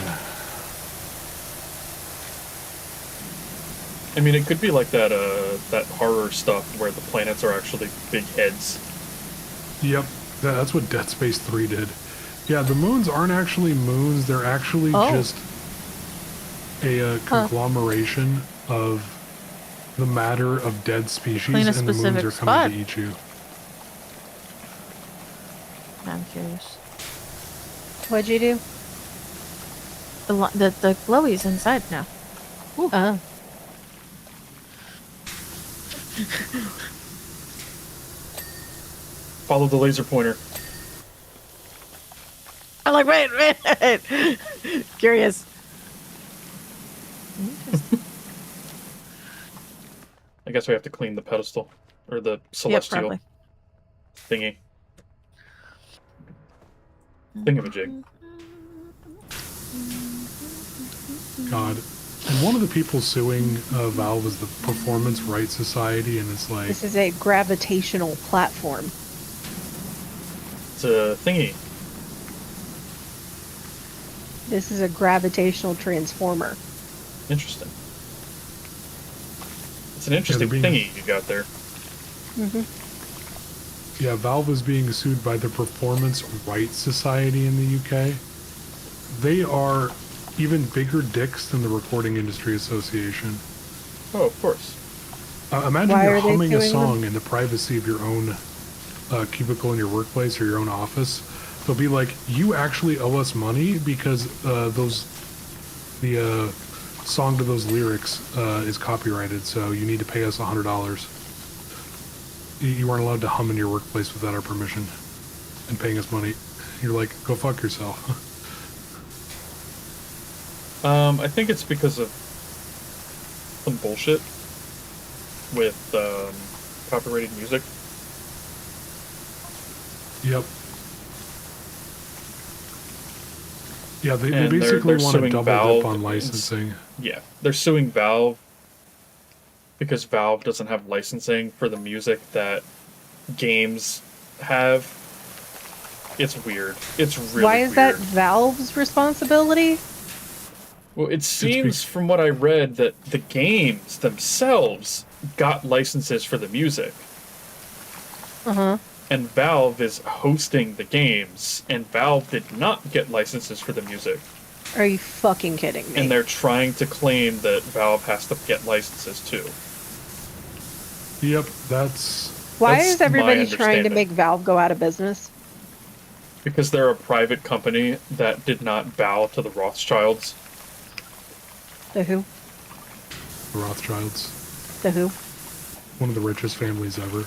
I mean, it could be like that, that horror stuff where the planets are actually big heads.
Yep, that's what Dead Space 3 did. Yeah, the moons aren't actually moons, they're actually just a conglomeration of the matter of dead species,
Clean a
and the moons
specific
are
spot.
coming to eat you.
I'm curious.
What'd you do?
The glowy's inside now.
Ooh.
Follow the laser pointer.
I'm like, wait. Curious.
I guess we have to clean the pedestal. Or the celestial
Yep,
thingy. Thingamajig.
God. And one of the people suing Valve is the Performance Rights Society, and it's like...
This is a gravitational platform.
It's a thingy.
This is a gravitational transformer.
Interesting. It's an interesting thingy you got there.
Yeah, Valve is being sued by the Performance Rights Society in the UK. They are even bigger dicks than the Recording Industry Association.
Oh, of course.
Imagine
Why
you're
are they
humming a
suing
song
them?
in the privacy of your own cubicle in your workplace or your own office. They'll be like, you actually owe us money because the song to those lyrics is copyrighted, so you need to pay us $100. You aren't allowed to hum in your workplace without our permission and paying us money. You're like, go fuck yourself.
I think it's because of some bullshit with copyrighted music.
Yep. Yeah, they
And
basically
they're
want to
suing
double
Valve.
dip on licensing.
Yeah, they're suing Valve because Valve doesn't have licensing for the music that games have. It's weird. It's really weird.
Why is that Valve's responsibility?
Well, it seems from what I read that the games themselves got licenses for the music. And Valve is hosting the games, and Valve did not get licenses for the music.
Are you fucking kidding me?
And they're trying to claim that Valve has to get licenses too.
Yep, that's
Why
That's
is everybody
my
trying to
understanding.
make Valve go out of business?
Because they're a private company that did not bow to the Rothschilds.
The who?
the Rothschilds.
The who?
One of the richest families ever.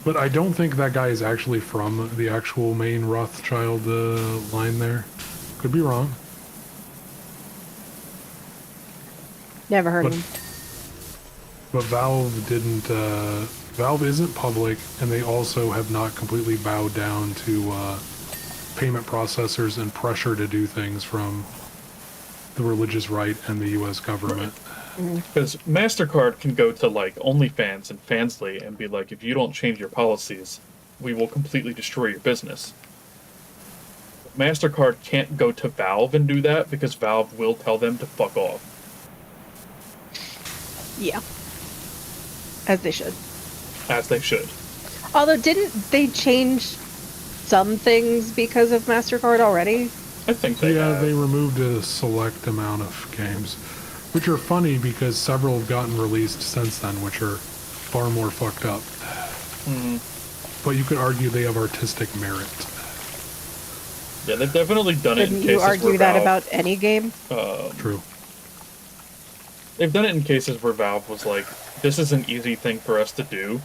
But I don't think that guy is actually from the actual main Rothschild line there. Could be wrong.
Never heard of him.
But Valve didn't, Valve isn't public, and they also have not completely bowed down to payment processors and pressure to do things from the religious right and the US government.
Because MasterCard can go to like OnlyFans and Fansly and be like, if you don't change your policies, we will completely destroy your business. MasterCard can't go to Valve and do that because Valve will tell them to fuck off.
Yeah. As they should.
As they should.
Although, didn't they change some things because of MasterCard already?
I think they have.
They removed a select amount of games, which are funny because several have gotten released since then, which are far more fucked up. But you could argue they have artistic merit.
Yeah, they've definitely done it in
Didn't
cases
you argue
where
that
Valve,
about any game?
True.
They've done it in cases where Valve was like, this is an easy thing for us to do,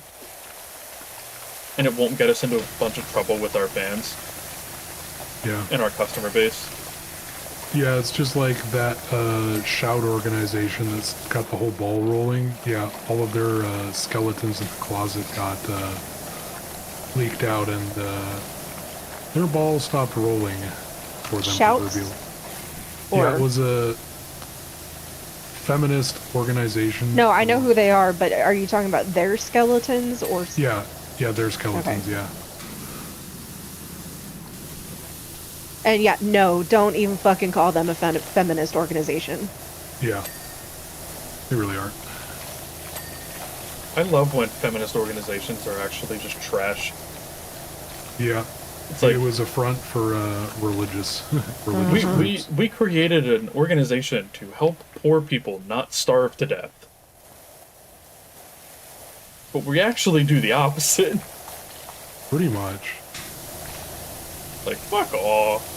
and it won't get us into a bunch of trouble with our fans and our customer base.
Yeah, it's just like that Shout organization that's got the whole ball rolling. Yeah, all of their skeletons in the closet got leaked out, and their ball stopped rolling for them
Shouts?
to reveal.
Or...
Yeah, it was a feminist organization.
No, I know who they are, but are you talking about their skeletons or...
Yeah, their skeletons, yeah.
And yeah, no, don't even fucking call them a feminist organization.
Yeah. They really are.
I love when feminist organizations are actually just trash.
Yeah.
It's like,
it was a front for religious groups.
we created an organization to help poor people not starve to death. But we actually do the opposite.
Pretty much.
Like, fuck off.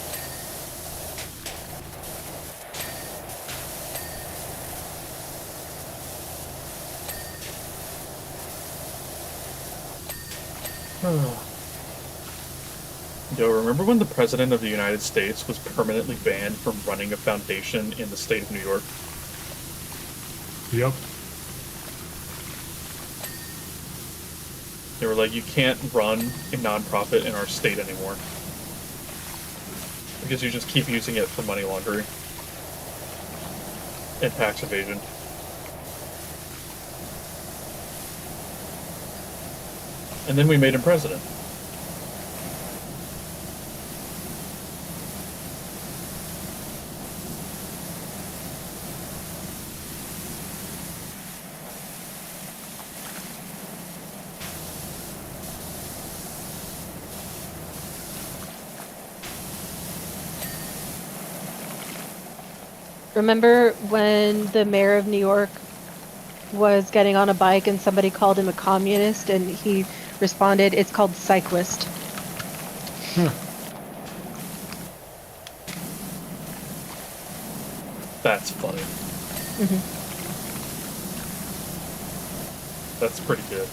Yo, remember when the President of the United States was permanently banned from running a foundation in the state of New York?
Yep.
They were like, you can't run a nonprofit in our state anymore. Because you just keep using it for money laundering. And tax evasion. And then we made him president.
Remember when the mayor of New York was getting on a bike and somebody called him a communist and he responded, it's called cyclist.
That's funny. That's pretty good.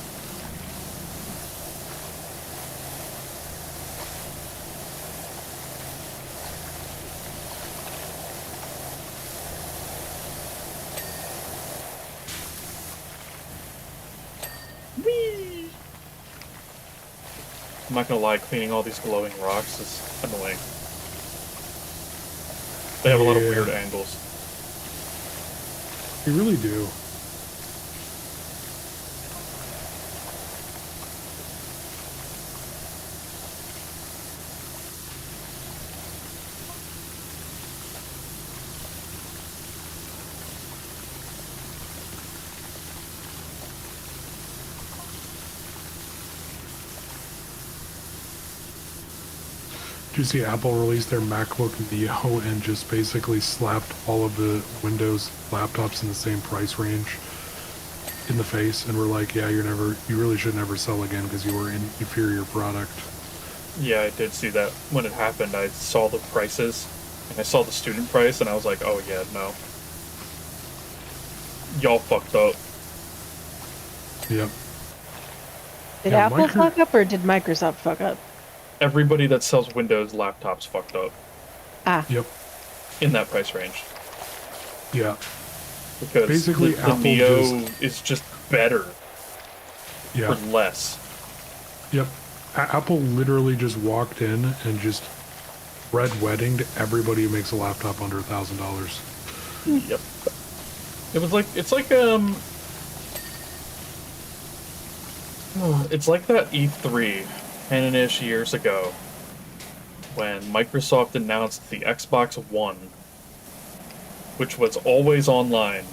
Whee! I'm not gonna lie, cleaning all these glowing rocks is annoying. They have a lot of weird angles.
You really do. Did you see Apple release their MacBook Neo and just basically slapped all of the Windows laptops in the same price range in the face, and we're like, yeah, you really should never sell again because you were an inferior product.
Yeah, I did see that when it happened. I saw the prices, and I saw the student price, and I was like, oh yeah, no. y'all fucked up.
Yep.
Did
Yeah,
Apple fuck up or did Microsoft fuck up?
Everybody that sells Windows laptops fucked up
Ah.
Yep.
in that price range.
Yeah.
Because
basically
the
Apple
Neo is just better
Yeah.
for less.
Yep. Apple literally just walked in and just red weddinged everybody who makes a laptop under $1,000.
Yep. It's like that E3 10-ish years ago when Microsoft announced the Xbox One, which was always online,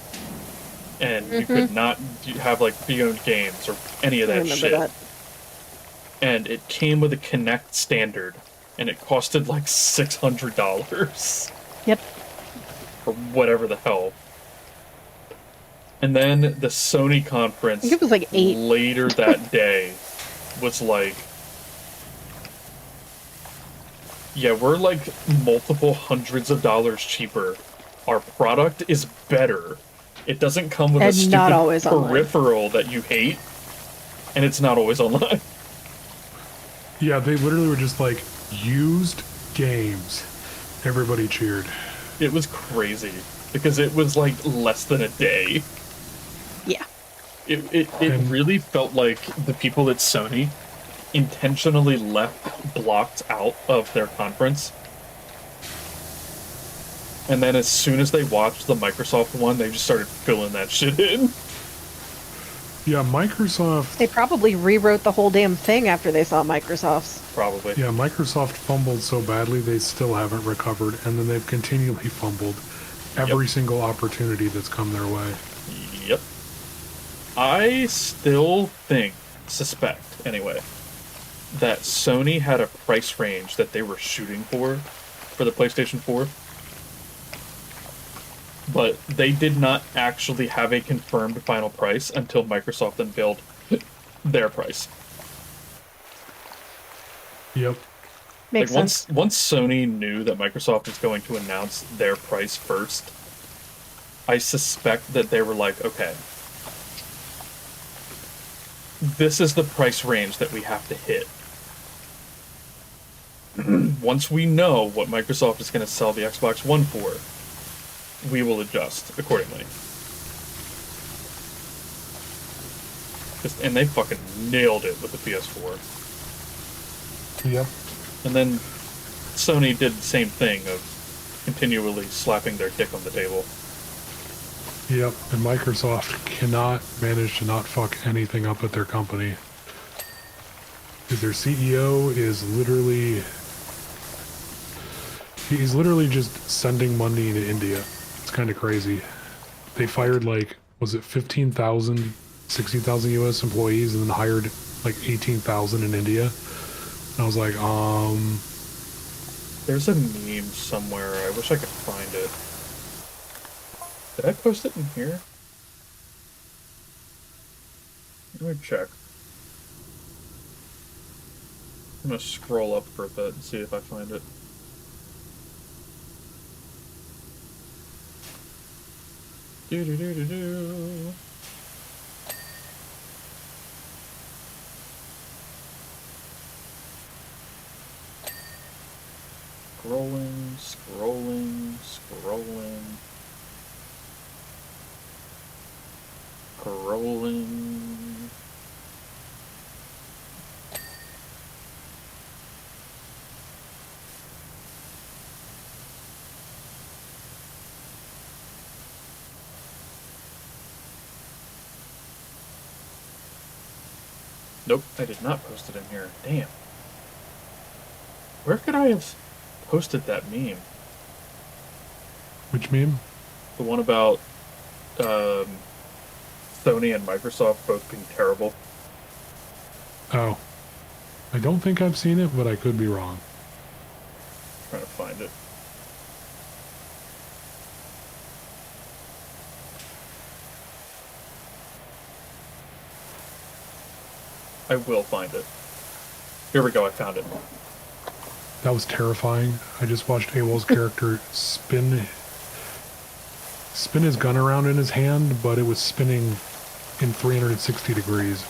and you could not have like pre-owned games or any of that shit.
That.
And it came with a Kinect standard, and it costed like $600.
Yep.
Or whatever the hell. And then the Sony conference
I think it was like 8.
later that day was like, yeah, we're like multiple hundreds of dollars cheaper. Our product is better. It doesn't come with
And
a stupid
not always
peripheral that you hate, and it's not always online.
Yeah, they literally were just like, used games. Everybody cheered.
It was crazy, because it was like less than a day.
Yeah.
It really felt like the people at Sony intentionally left blocked out of their conference. And then as soon as they watched the Microsoft one, they just started filling that shit in.
Yeah, Microsoft...
They probably rewrote the whole damn thing after they saw Microsoft's.
Probably.
Yeah, Microsoft fumbled so badly they still haven't recovered, and then they've continually fumbled every single opportunity that's come their way.
Yep. I still suspect, anyway, that Sony had a price range that they were shooting for the PlayStation 4. But they did not actually have a confirmed final price until Microsoft unveiled their price.
Yep.
Makes sense.
Once Sony knew that Microsoft was going to announce their price first, I suspect that they were like, okay, this is the price range that we have to hit. Once we know what Microsoft is going to sell the Xbox One for, we will adjust accordingly. And they fucking nailed it with the PS4.
Yep.
And then Sony did the same thing of continually slapping their dick on the table.
Yep, and Microsoft cannot manage to not fuck anything up at their company. Their CEO is literally... He's literally just sending money to India. It's kind of crazy. They fired like, was it 15,000, 60,000 US employees and then hired like 18,000 in India? And I was like,
There's a meme somewhere. I wish I could find it. Did I post it in here? Let me check. I'm gonna scroll up for a bit and see if I find it. Do. Scrolling. Nope, I did not post it in here. Damn. Where could I have posted that meme?
which meme?
The one about Sony and Microsoft both being terrible.
Oh. I don't think I've seen it, but I could be wrong.
Trying to find it. I will find it. Here we go, I found it.
That was terrifying. I just watched AWOL's character spin spin his gun around in his hand, but it was spinning in 360 degrees.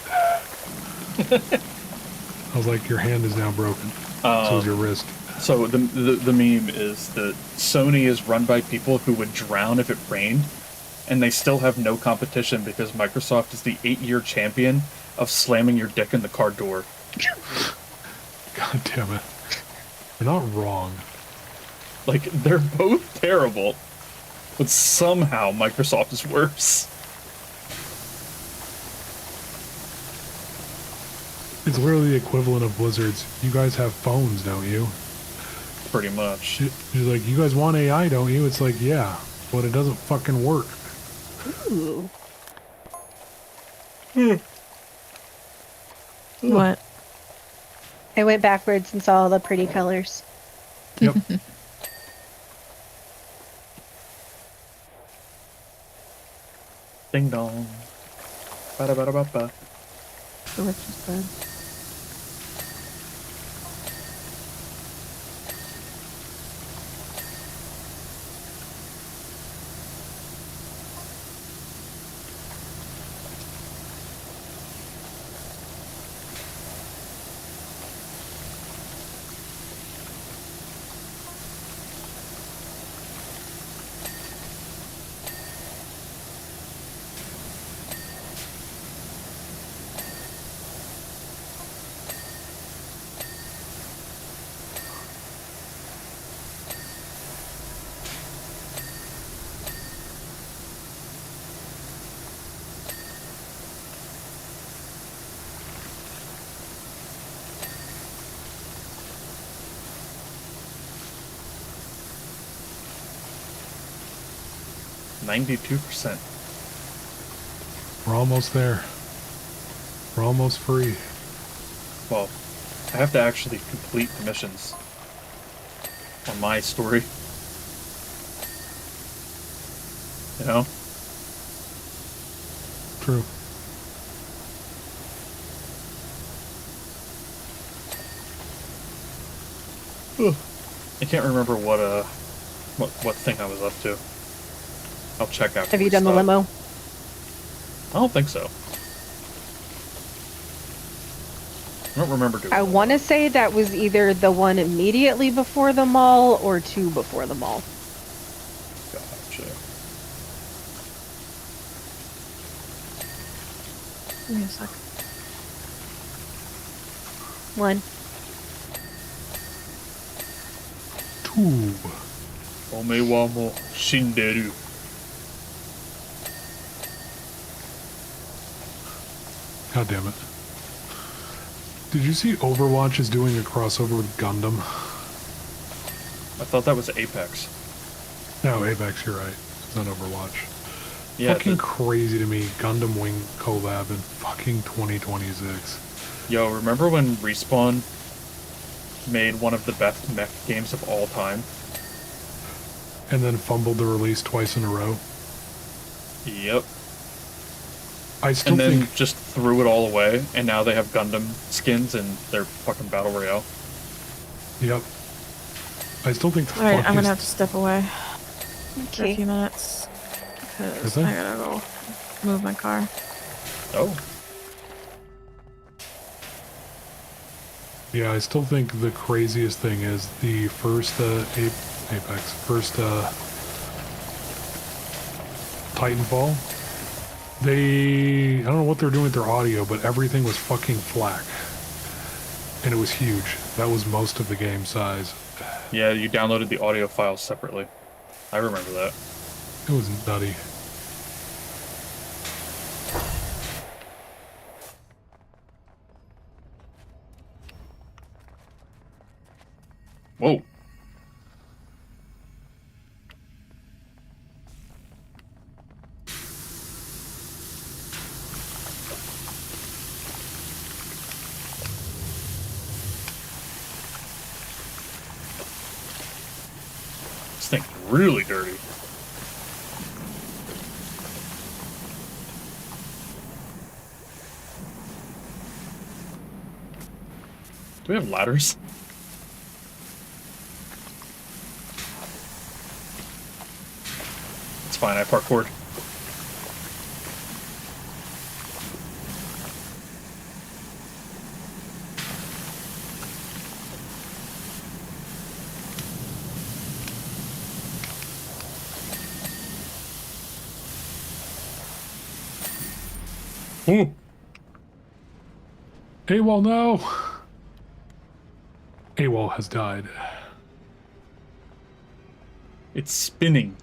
I was like, your hand is now broken. So is your wrist.
So the meme is that Sony is run by people who would drown if it rained, and they still have no competition because Microsoft is the 8-year champion of slamming your dick in the car door.
God damn it. You're not wrong.
Like, they're both terrible, but somehow Microsoft is worse.
It's literally the equivalent of Blizzard's, you guys have phones, don't you?
Pretty much.
She's like, you guys want AI, don't you? It's like, yeah, but it doesn't fucking work.
Ooh.
What?
I went backwards and saw all the pretty colors.
Yep.
Ding dong. Ba-da-ba-da-ba-ba.
The witch is dead.
%92%.
We're almost there. We're almost free.
Well, I have to actually complete the missions on my story. You know?
True.
I can't remember what thing I was up to. I'll check out.
Have you done the limo?
I don't think so. I don't remember doing
I
it.
want to say that was either the one immediately before the mall or two before the mall.
Gotcha.
Give me a sec.
One.
2.
Omewa mo shinderu.
God damn it. Did you see Overwatch is doing a crossover with Gundam?
I thought that was Apex.
No, Apex, you're right. It's not Overwatch.
Yeah.
Fucking crazy to me. Gundam Wing collab in fucking 2026.
Yo, remember when Respawn made one of the best mech games of all time?
And then fumbled the release twice in a row.
Yep.
I still
And then
think...
just threw it all away, and now they have Gundam skins in their fucking Battle Royale.
Yep. I still think the
Alright, I'm gonna
funkiest-
have to step away for a
Okay.
few minutes. Because
Okay.
I gotta go move my car.
Oh.
Yeah, I still think the craziest thing is the first Apex, first Titanfall. I don't know what they're doing with their audio, but everything was fucking FLAC. And it was huge. That was most of the game size.
Yeah, you downloaded the audio files separately. I remember that.
It was nutty.
Whoa. This thing's really dirty. Do we have ladders? Let's fine. I parkoured. Ooh.
AWOL, no! AWOL has died.
It's spinning.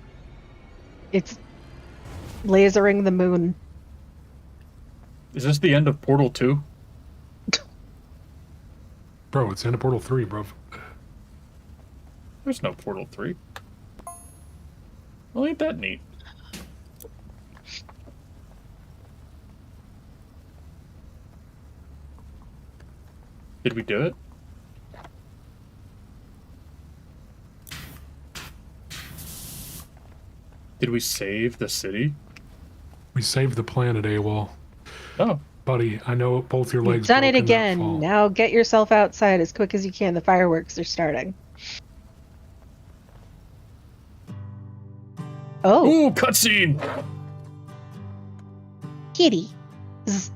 It's lasering the moon.
Is this the end of Portal 2?
Bro, it's into Portal 3, bro.
There's no Portal 3. Well, ain't that neat? Did we do it? Did we save the city?
We saved the planet, AWOL.
Oh.
Buddy, I know both your legs
You've done it
broke in that
again.
fall.
Now get yourself outside as quick as you can. The fireworks are starting. Oh,
Ooh, cutscene!
kitty. Zzz.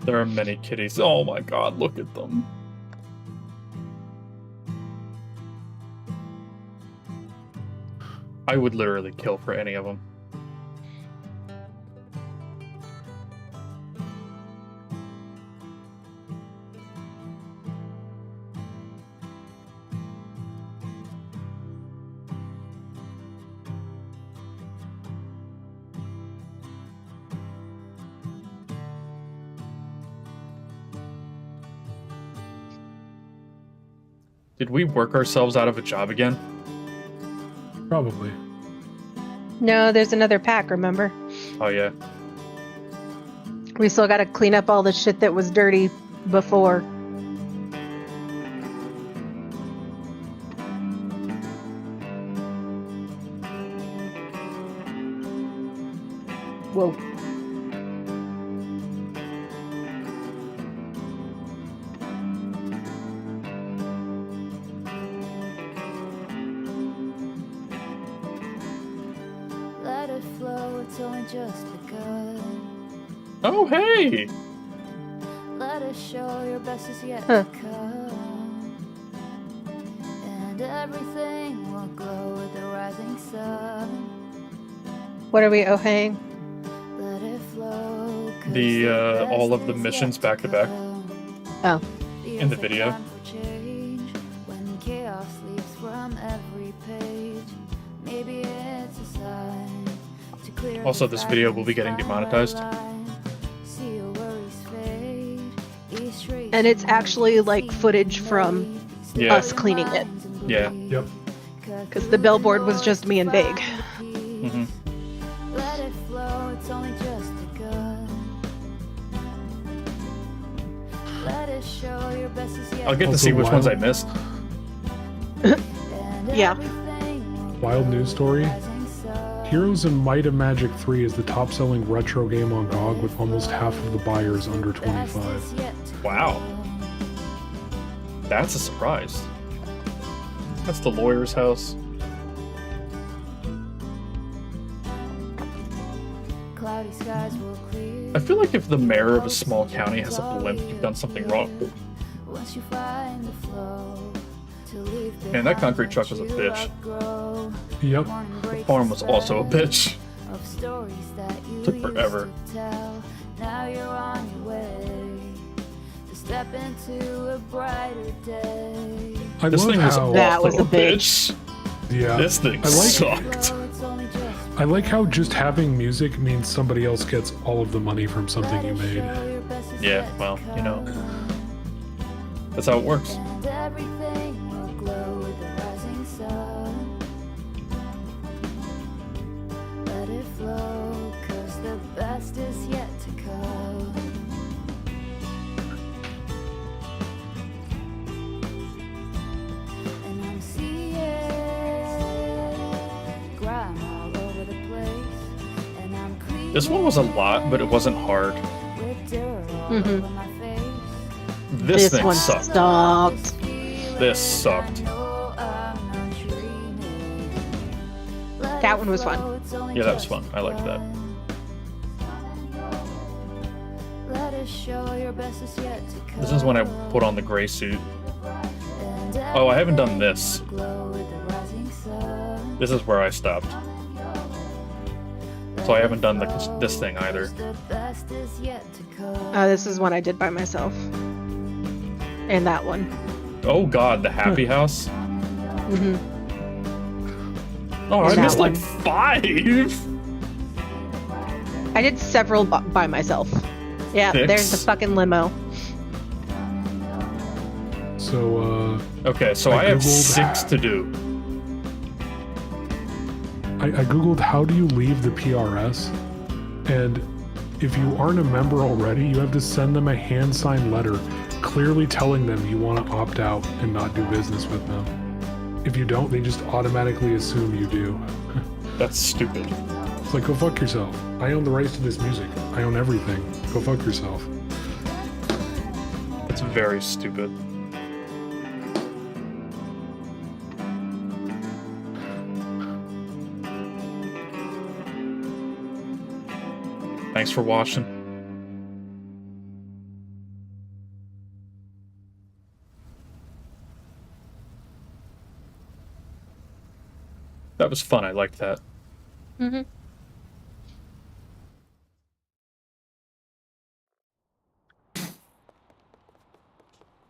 There are many kitties. Oh my god, look at them. I would literally kill for any of them. Did we work ourselves out of a job again?
Probably.
No, there's another pack, remember?
Oh yeah.
We still got to clean up all the shit that was dirty before. Whoa.
Let it flow, it's only just begun.
Oh hey!
Let it show your best is yet
Huh.
to come. And everything will glow with the rising sun.
What are we oh-haying?
Let it flow. 'cause
The,
best
all of the
is
missions
yet
back to back.
come.
Oh.
In the video.
time for change, when chaos leaps from every page. Maybe it's a sign to clear
Also,
the
this video will be getting
fragments
demonetized.
from our line. See your worries fade, each trace
And it's
you
actually,
made
like,
is
footage
seen
from
made.
Yeah.
us cleaning it.
Yeah.
Yep.
Because the billboard was just me and Vague.
Mhm.
Let it flow, it's only just begun. Let it show your best is yet
I'll get to
Also
see which ones I
wild.
missed.
Yeah.
Wild news story. Heroes in Might of Magic 3 is the top-selling retro game on GOG with almost half of the buyers under 25.
Wow. That's a surprise. That's the lawyer's house.
Cloudy skies will clear.
I feel like if the mayor of a small county has a blimp, you've done something wrong.
Once you find the flow to leave
Man, that concrete truck was a
behind
bitch.
you outgrow.
Yep.
The farm was also a bitch.
Of stories that you
Took forever.
used to tell. Now you're on your way to step into a brighter day.
I
This
love
thing was
how
That was
also
a bitch.
yeah.
This thing
I like-
sucked.
Flow, it's only just
I like how just having music means somebody else gets all of the money from something
let
you
it
made.
show your best is
Yeah,
yet to
well, you know.
come.
That's how it works.
And everything will glow with the rising sun. Let it flow, 'cause the best is yet to come. And I'm seeing grime all over the place. And I'm cleaning
This one was a lot, but it wasn't hard.
with dirt all
Mhm.
over my face.
This thing
one
sucked.
sucked.
This sucked.
That one was fun.
only
Yeah, that was
just
fun. I liked that.
Let us show your best is yet to come.
This is when I put on the gray suit. Oh, I haven't done this. This is where I stopped. So I haven't done this thing either.
This is one I did by myself. And that one.
Oh god, the happy house?
Mm-hmm.
Oh,
And
I missed
that
like
one.
5!
I did several by myself. Yeah,
6?
there's the fucking limo.
So,
Okay, so I have 6 to do.
I googled how do you leave the PRS, and if you aren't a member already, you have to send them a hand-signed letter clearly telling them you want to opt out and not do business with them. If you don't, they just automatically assume you do.
That's stupid.
It's like, go fuck yourself. I own the rights to this music. I own everything. Go fuck yourself.
That's very stupid. Thanks for watching. That was fun. I liked that.
Mm-hmm.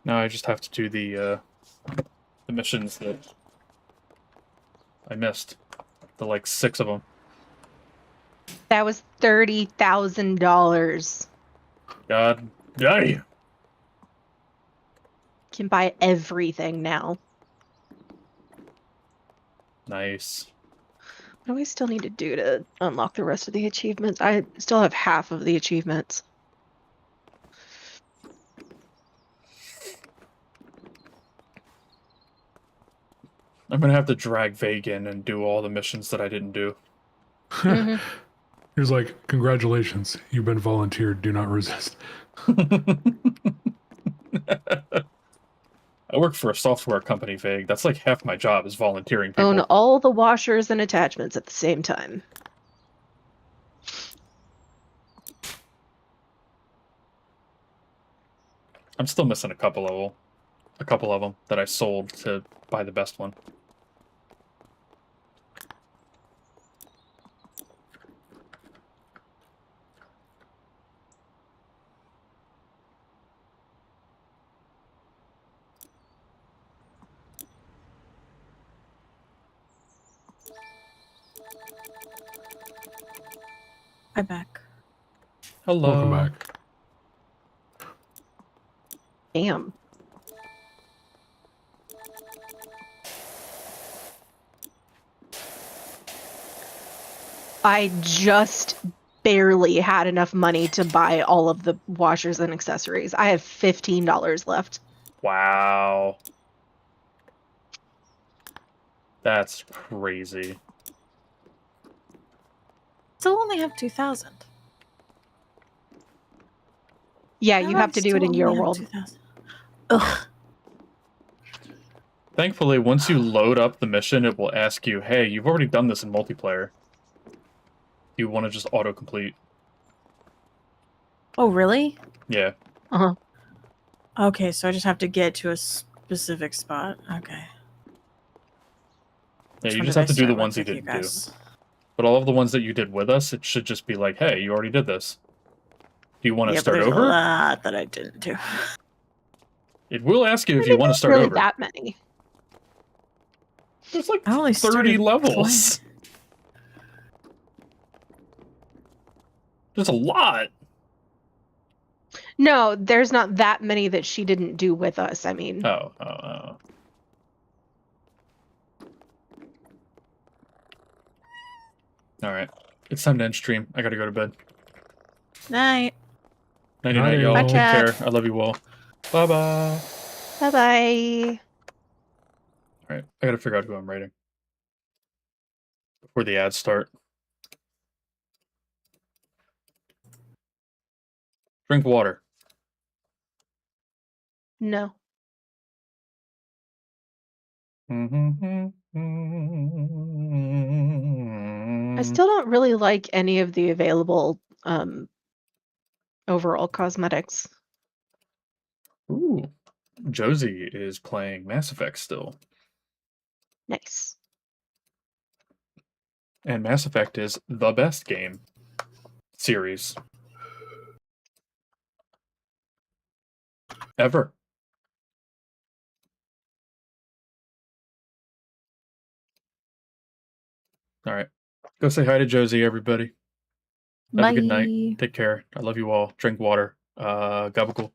Now I just have to do the missions that I missed. The like 6 of them.
That was $30,000.
God damn.
Can buy everything now.
Nice.
What do we still need to do to unlock the rest of the achievements? I still have half of the achievements.
I'm gonna have to drag Vague in and do all the missions that I didn't do.
Mhm.
He was like, congratulations, you've been volunteered, do not resist.
I work for a software company, Vague. That's like half my job is volunteering people.
Own all the washers and attachments at the same time.
I'm still missing a couple of them that I sold to buy the best one.
I'm back.
Hello.
Welcome back.
Damn. I just barely had enough money to buy all of the washers and accessories. I have $15 left.
Wow. That's crazy.
Still only have 2,000.
Yeah,
How
you
do
have
I
to do it
still
in your
only have
world.
2,000? Ugh.
Thankfully, once you load up the mission, it will ask you, hey, you've already done this in multiplayer. You want to just autocomplete.
Oh, really?
Yeah.
Uh-huh.
Okay, so I just have to get to a specific spot. Okay.
Yeah,
Which
you
one
just
did I
have to do the
start
ones you
with
didn't do.
guys?
But all of the ones that you did with us, it should just be like, hey, you already did this. Do you want to
Yeah, but
start
there's
over?
a lot that I didn't do.
It will ask you if
I
you
mean,
want to
not
start
really
over.
that many.
There's like
I only
30
started
levels. There's a lot.
No, there's not that many that she didn't do with us. I mean,
Oh. Alright. It's time to end stream. I gotta go to bed.
Night.
Nighty
Night,
night, y'all.
Bye,
Take
chat.
care. I love you all. Bye-bye.
bye-bye.
Alright, I gotta figure out who I'm writing. Before the ads start. Drink water.
No. still don't really like any of the available overall cosmetics.
Ooh, Josie is playing Mass Effect still,
Nice.
and Mass Effect is the best game series ever. All right, go say hi to Josie, everybody. Have a good night.
Bye.
Take care. I love you all. Drink water. Gabagool.